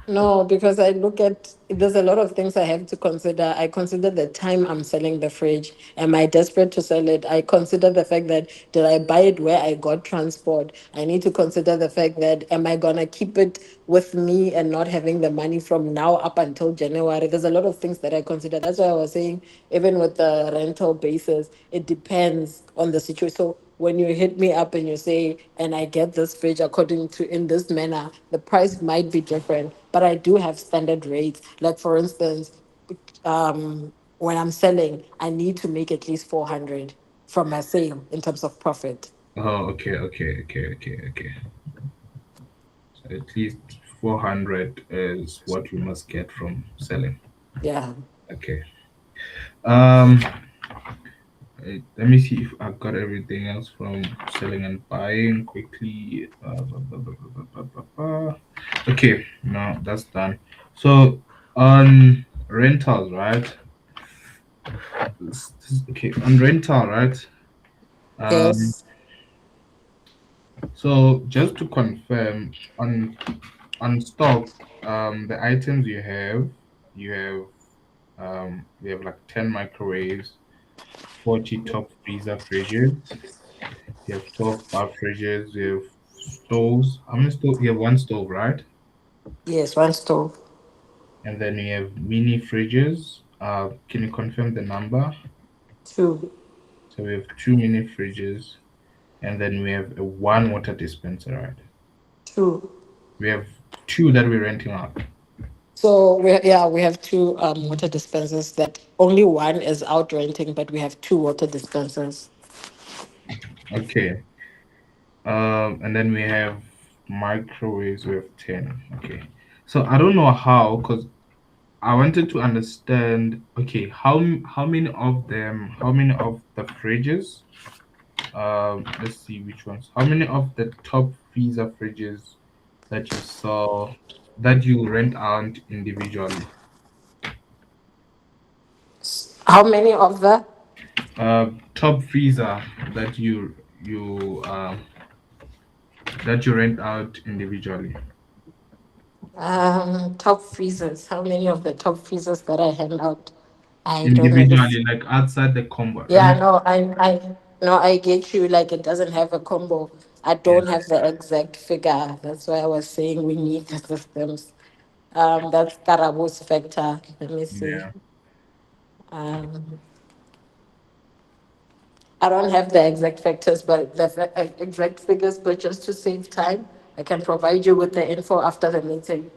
No, because I look at there's a lot of things I have to consider. I consider the time I'm selling the fridge. Am I desperate to sell it? I consider the fact that did I buy it where I got transport? I need to consider the fact that am I gonna keep it with me and not having the money from now up until January? There's a lot of things that I consider. That's why I was saying, even with the rental basis, it depends on the situation. So when you hit me up and you say, and I get this fridge according to in this manner, the price might be different, but I do have standard rates. Like for instance, when I'm selling, I need to make at least 400 from my sale in terms of profit. Oh, okay, okay, okay, okay, okay. So at least 400 is what you must get from selling. Yeah. Okay. Um, let me see if I've got everything else from selling and buying quickly. Okay, no, that's done. So on rentals, right? Okay, on rental, right? Um, Yes. so just to confirm, on stock, the items you have like 10 microwaves, 40 top freezer fridges, you have 12 bar fridges, you have stoves. How many stoves? You have one stove, right? Yes, one stove. And then you have mini fridges. Can you confirm the number? Two. So we have two mini fridges and then we have a one water dispenser, right? Two. We have two that we're renting out. So we have two water dispensers that only one is out renting, but we have two water dispensers. Okay. And then we have microwaves. We have 10. Okay. So I don't know how, because I wanted to understand. Okay, how many of them? How many of the fridges? Let's see which ones. How many of the top freezer fridges that you saw that you rent out individually? How many of the Top freezer that you rent out individually. top freezers? How many of the top freezers that I hand out? I don't know this. Individually, like outside the combo. Let Yeah, me. no, I no, I get you. Like it doesn't have a combo. I Yeah, don't have the exact figure. That's why I was saying we need the systems. That's Karabo's factor. Let me see. yeah. Um, I don't have the exact factors, but exact figures. But just to save time, I can provide you with the info after the meeting.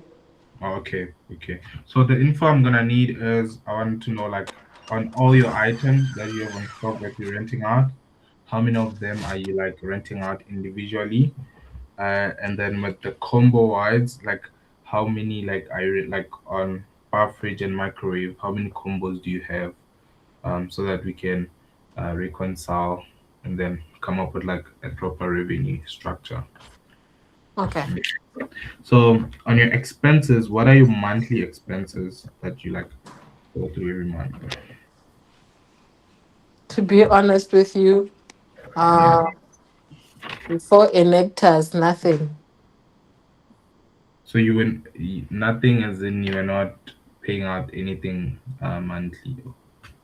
Okay, okay. So the info I'm gonna need is I want to know like on all your items that you have on stock that you're renting out, how many of them are you like renting out individually? And then with the combo wise, like how many like like on bar fridge and microwave, how many combos do you have? So that we can reconcile and then come up with like a proper revenue structure. Okay. So on your expenses, what are your monthly expenses that you like go through every month? To be honest with you, Yeah. uh, before Enectas, nothing. So you went nothing as in you are not paying out anything monthly.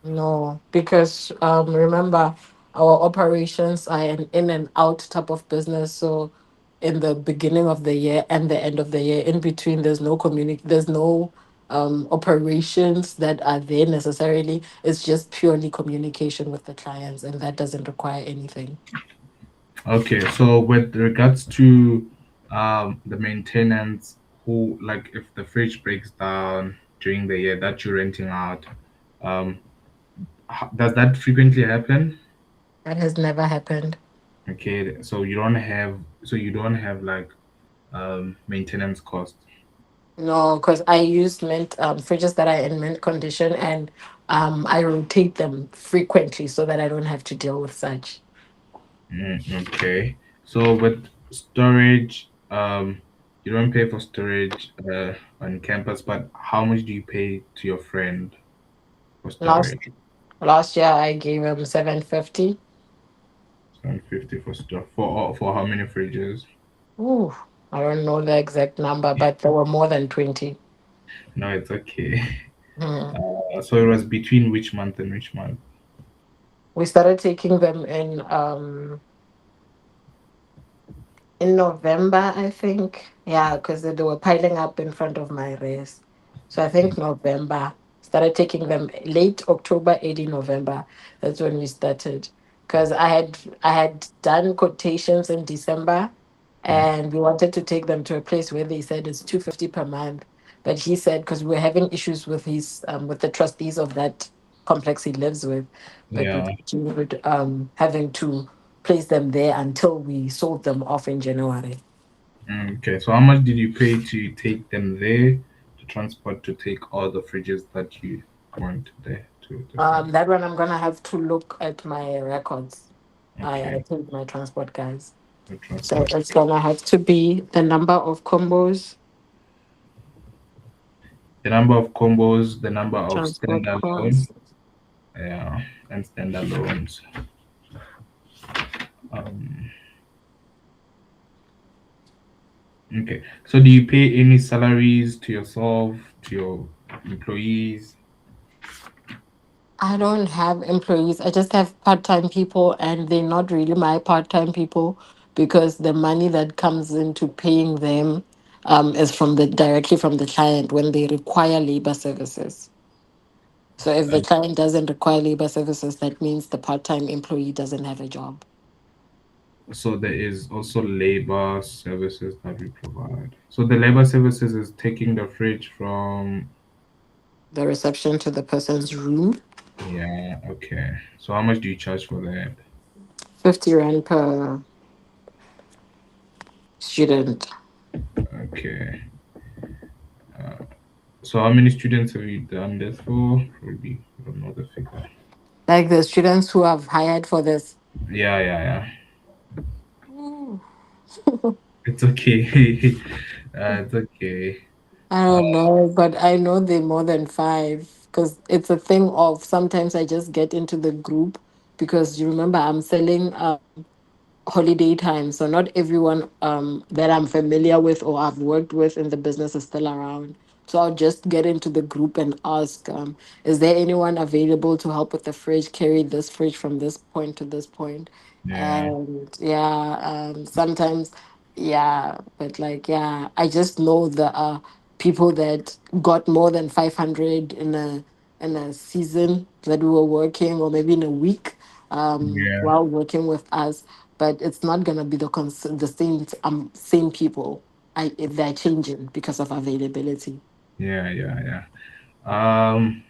No, because remember, our operations are an in and out type of business. So, in the beginning of the year and the end of the year, in between, there's no operations that are there necessarily. It's just purely communication with the clients, and that doesn't require anything. Okay, so with regards to the maintenance, who like if the fridge breaks down during the year that you're renting out, um, does that frequently happen? That has never happened. Okay, so you don't have like maintenance cost. No, because I use mint fridges that are in mint condition, and I rotate them frequently so that I don't have to deal with such. Okay, so with storage, you don't pay for storage on campus, but how much do you pay to your friend for Last storage? last year I gave him 750. 750 for stuff for how many fridges? Ooh, I don't know the exact number, but there were more than 20. No, it's okay. Hmm. So it was between which month and which month? We started taking them in November, I think. Yeah, because they were piling up in front of my race. So I think November. Started taking them late October, early November. That's when we started. Because I had done quotations in December, Mm, and we wanted to take them to a place where they said it's 250 per month. But he said because we were having issues with his with the trustees of that complex he lives with, but we yeah. continued having to place them there until we sold them off in January. Okay, so how much did you pay to take them there to transport to take all the fridges that you want there to sell? That one I'm gonna have to look at my records. I Okay, told my transport guys. the So transport. it's gonna have to be the number of combos, The number of combos, the number of transport standalone, costs. yeah, and standalones. Um, okay, so do you pay any salaries to yourself, to your employees? I don't have employees. I just have part-time people, and they're not really my part-time people because the money that comes into paying them is from the directly from the client when they require labor services. So if the Uh, client doesn't require labor services, that means the part-time employee doesn't have a job. So there is also labor services that we provide. So the labor services is taking the fridge from. The reception to the person's room, Yeah, okay. So how much do you charge for that? 50 rand per student. Okay. So how many students have you done this for? Probably I don't know the figure. Like the students who have hired for this. Yeah, yeah, yeah. Ooh. It's okay. It's okay. I Uh, don't know, but I know they're more than five because it's a thing of sometimes I just get into the group because you remember I'm selling holiday time. So not everyone that I'm familiar with or I've worked with in the business is still around. So I'll just get into the group and ask, is there anyone available to help with the fridge, carry this fridge from this point to this point? yeah, And yeah, sometimes, yeah, but like, yeah, I just know the people that got more than 500 in a season that we were working, or maybe in a week yeah, while working with us, but it's not gonna be the same people. They're changing because of availability. yeah, yeah, yeah. Um,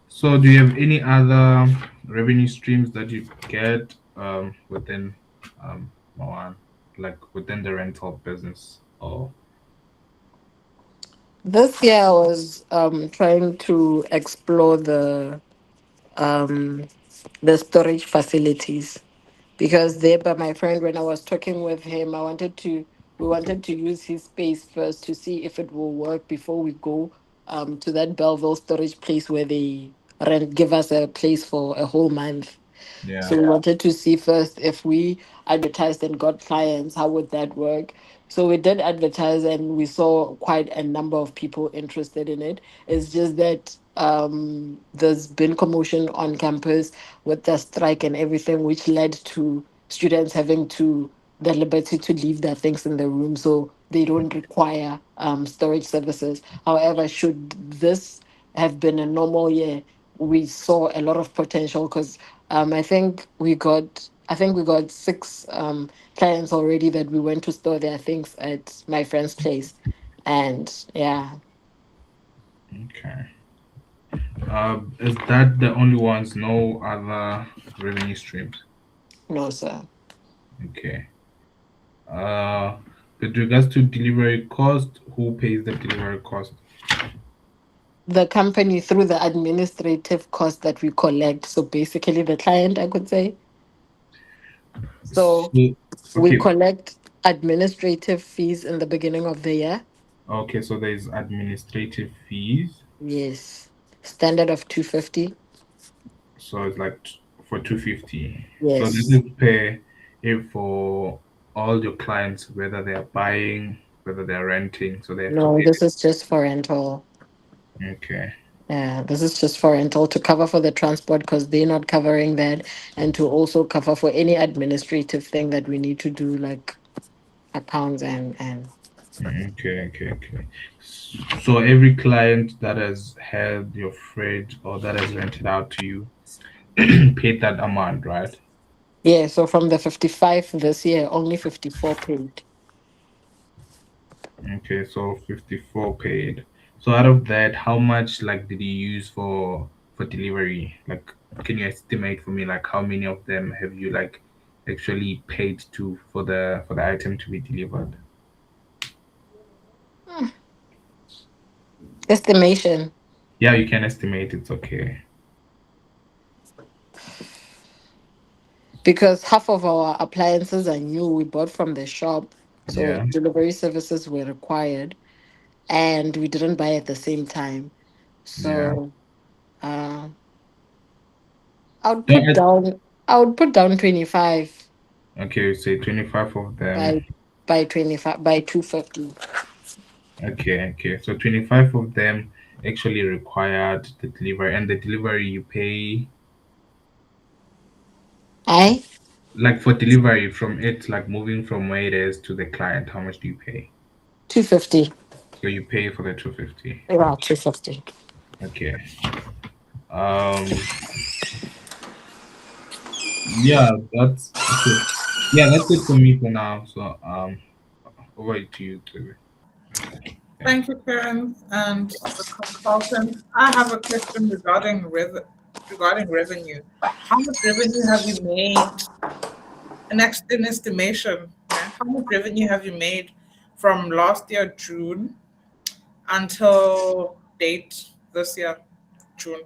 so do you have any other revenue streams that you get within MaOne, like within the rental business? Or This year I was trying to explore um the storage facilities because there by my friend when I was talking with him, we wanted to use his space first to see if it will work before we go to that Belleville storage place where they give us a place for a whole month. So yeah, we wanted to see first if we advertised and got clients, how would that work? So we did advertise and we saw quite a number of people interested in it. It's just that there's been commotion on campus with the strike and everything, which led to students having to the liberty to leave their things in the room. So they don't require storage services. However, should this have been a normal year, we saw a lot of potential because I think we got six clients already that we went to store their things at my friend's place. And yeah, okay. Is that the only ones? No other revenue streams? no sir. Okay. Uh, with regards to delivery cost, who pays the delivery cost? The company through the administrative cost that we collect. So basically the client, I could say. So So, we okay, collect administrative fees in the beginning of the year. okay, so there's administrative fees. Yes. Standard of 250. So it's like for 250. So this Yes. is pay if for all your clients, whether they are buying, whether they're renting, so they have to No, pay. this is just for rental. Okay. Yeah, this is just for rental to cover for the transport because they're not covering that, and to also cover for any administrative thing that we need to do, like accounts and. Okay, okay, okay. So every client that has had your fridge or that has rented out to you paid that amount, right? Yeah, so from the 55 this year, only 54 paid. Okay, so 54 paid. So out of that, how much like did you use for delivery? Like, can you estimate for me like how many of them have you like actually paid to for the item to be delivered? Estimation, Yeah, you can estimate. It's okay. because half of our appliances are new, we bought from the shop, so Yeah, delivery services were required, and we didn't buy at the same time. yeah. So uh, I would No, put down, I would put down 25 okay, say 25 of them. by 25 by 250. Okay, okay. So 25 of them actually required the delivery, and the delivery you pay Aye, like for delivery from it, like moving from where it is to the client, how much do you pay? 250. So you pay for the 250. About 250. Okay. Um, yeah, that's okay. Yeah, that's it for me for now. So over to you, Toby. Thank you, Karen, and the consultant. I have a question regarding revenue. How much revenue have you made? An estimation. Yeah? How much revenue have you made from last year June until date this year June?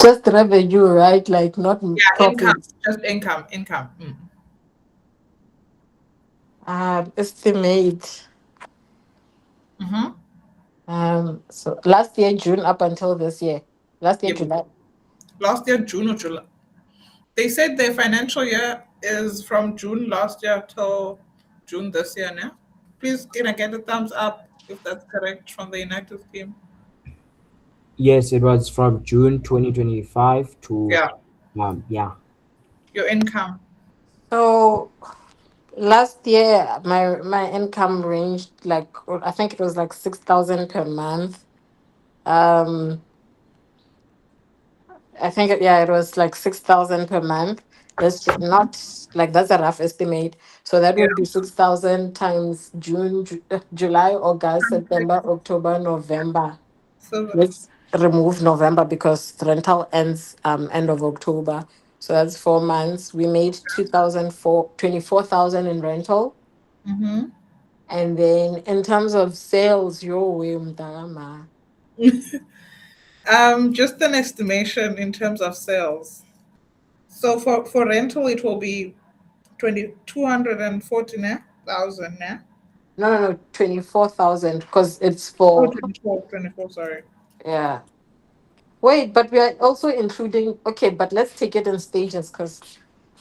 Just revenue, right? Like not Yeah, income, profit. just income. Estimate. Mm-hmm. So last year June up until this year. Last year Yep. July. Last year June or July. They said their financial year is from June last year till June this year now. Please, can I get a thumbs up if that's correct from the inactive team? Yes, it was from June 2025 to Yeah, yeah. your income. So last year my income ranged like I think it was like 6,000 per month. Um I think it was like 6,000 per month. Not like that's a rough estimate. So that Yeah, would be 6,000 times July, August, September, October, November. so Let's remove November because rental ends end of October. So that's 4 months. We made 24,000 in rental. mm-hmm. And then in terms of sales, yo way mdama. Just an estimation in terms of sales. So for rental, it will be 240,000 now. No, 24,000 because it's Oh, for 24, sorry. yeah. Wait, but we are also including okay, but let's take it in stages because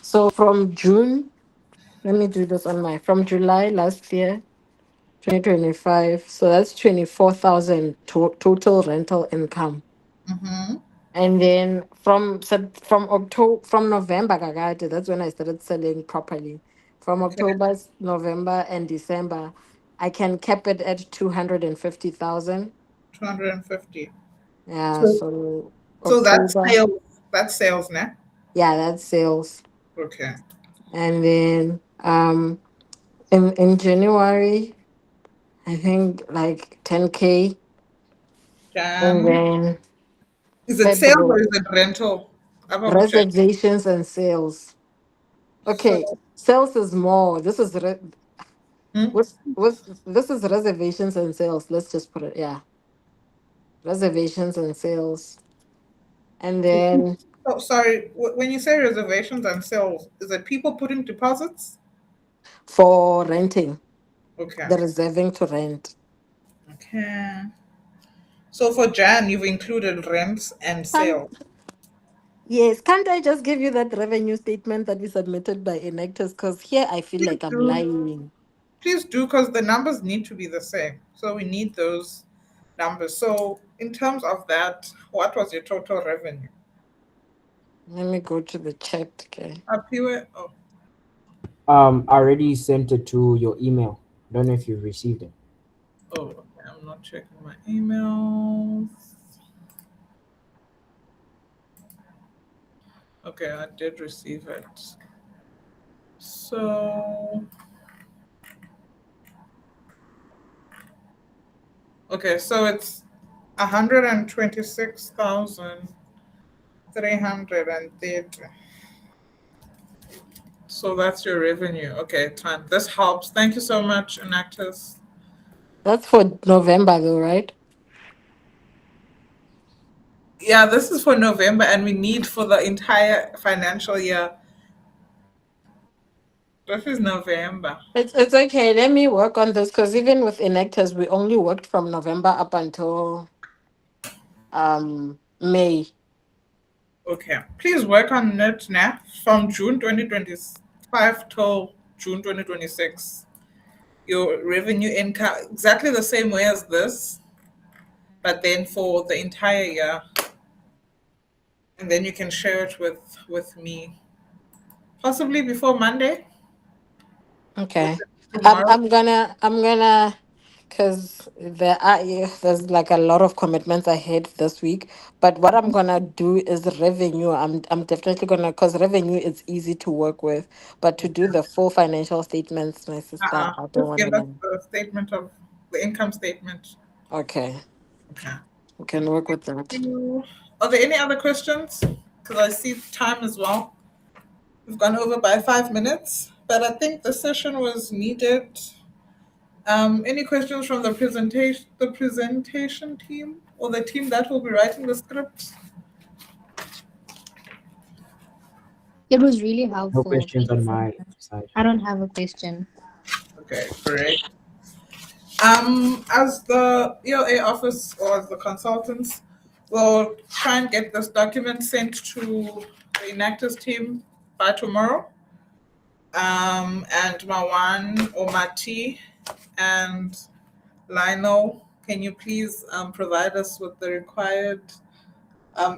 so from June, let me do this on my from July last year, 2025. So that's 24,000 total rental income. Mm-hmm. And then from October from November, kakade, that's when I started selling properly. From Okay, October, November, and December, I can cap it at 250,000. 250. Yeah, So so so that's October, sales. That's sales now. yeah, that's sales. Okay. And then in January, I think like 10K. And Jan. then Is it sales or February, is it rental? Jan. reservations and sales. Okay, So, sales is more. hmm? With this is reservations and sales. Let's just put it, yeah. Reservations and sales. And then Oh, sorry. When you say reservations and sales, is it people putting deposits? for renting, Okay. the reserving to rent. Okay. So for Jan, you've included rents and Can't, sales. yes, can't I just give you that revenue statement that we submitted by enactors? Because here I feel Please like I'm do. lying. Please do, because the numbers need to be the same. So we need those numbers. So in terms of that, what was your total revenue? Let me go to the chat. Okay. Up here? Oh, I already sent it to your email. I don't know if you've received it. okay. I'm not checking my emails. Okay, I did receive it. So, okay, so it's 126,330. So that's your revenue. Okay, fine. This helps. Thank you so much, Enactus. That's for November though, right? Yeah, this is for November, and we need for the entire financial year. This is November. It's okay. Let me work on this because even with enactors, we only worked from November up until May. Okay, please work on it now from June 2025 till June 2026. Your revenue income exactly the same way as this, but then for the entire year, and then you can share it with me, possibly before Monday. If Okay. it's tomorrow. I'm gonna because there's like a lot of commitments ahead this week. But what I'm gonna do is revenue. I'm definitely gonna, because revenue is easy to work with, but to do the full financial statements, my sister, I don't Just want to give us learn. the statement of the income statement. Okay, Okay. we can work with that. Are there any other questions? Because I see time as well. We've gone over by 5 minutes, but I think the session was needed. Any questions from the presentation team or the team that will be writing the script? It was really No helpful. questions Thank you on so my much. side. I don't have a question. Okay, great. As the EOA office or as the consultants, we'll try and get this document sent to the Enactors team by tomorrow. And MaOne or Mati and Lionel, can you please provide us with the required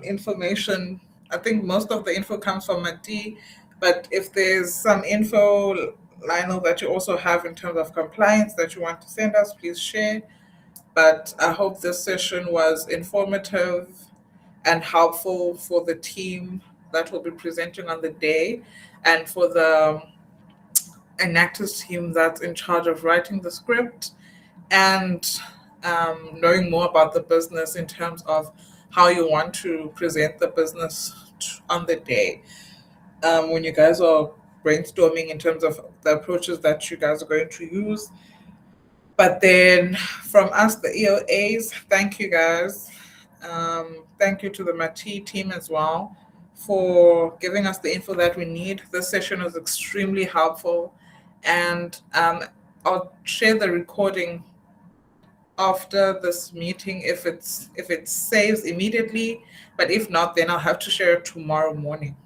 information? I think most of the info comes from Mati, but if there's some info, Lionel, that you also have in terms of compliance that you want to send us, please share. But I hope this session was informative and helpful for the team that will be presenting on the day and for the Enactors team that's in charge of writing the script and knowing more about the business in terms of how you want to present the business on the day. When you guys are brainstorming in terms of the approaches that you guys are going to use. But then from us, the EOAs, thank you guys. Thank you to the Mati team as well for giving us the info that we need. This session was extremely helpful. And I'll share the recording after this meeting if it saves immediately, but if not, then I'll have to share it tomorrow morning.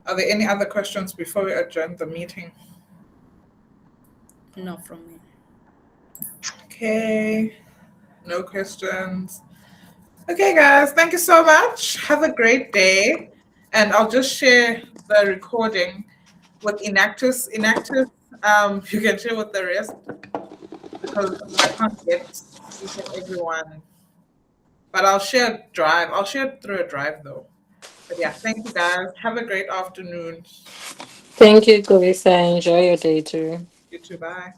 Are there any other questions before we adjourn the meeting? No, from me. Okay, no questions. Okay, guys, thank you so much. Have a great day. And I'll just share the recording with Enactors. Enactors, you can share with the rest because I can't get each and everyone. But I'll share a drive. I'll share it through a drive though. But yeah, thank you guys. Have a great afternoon. Thank you, Clarissa. Enjoy your day too. You too. Bye.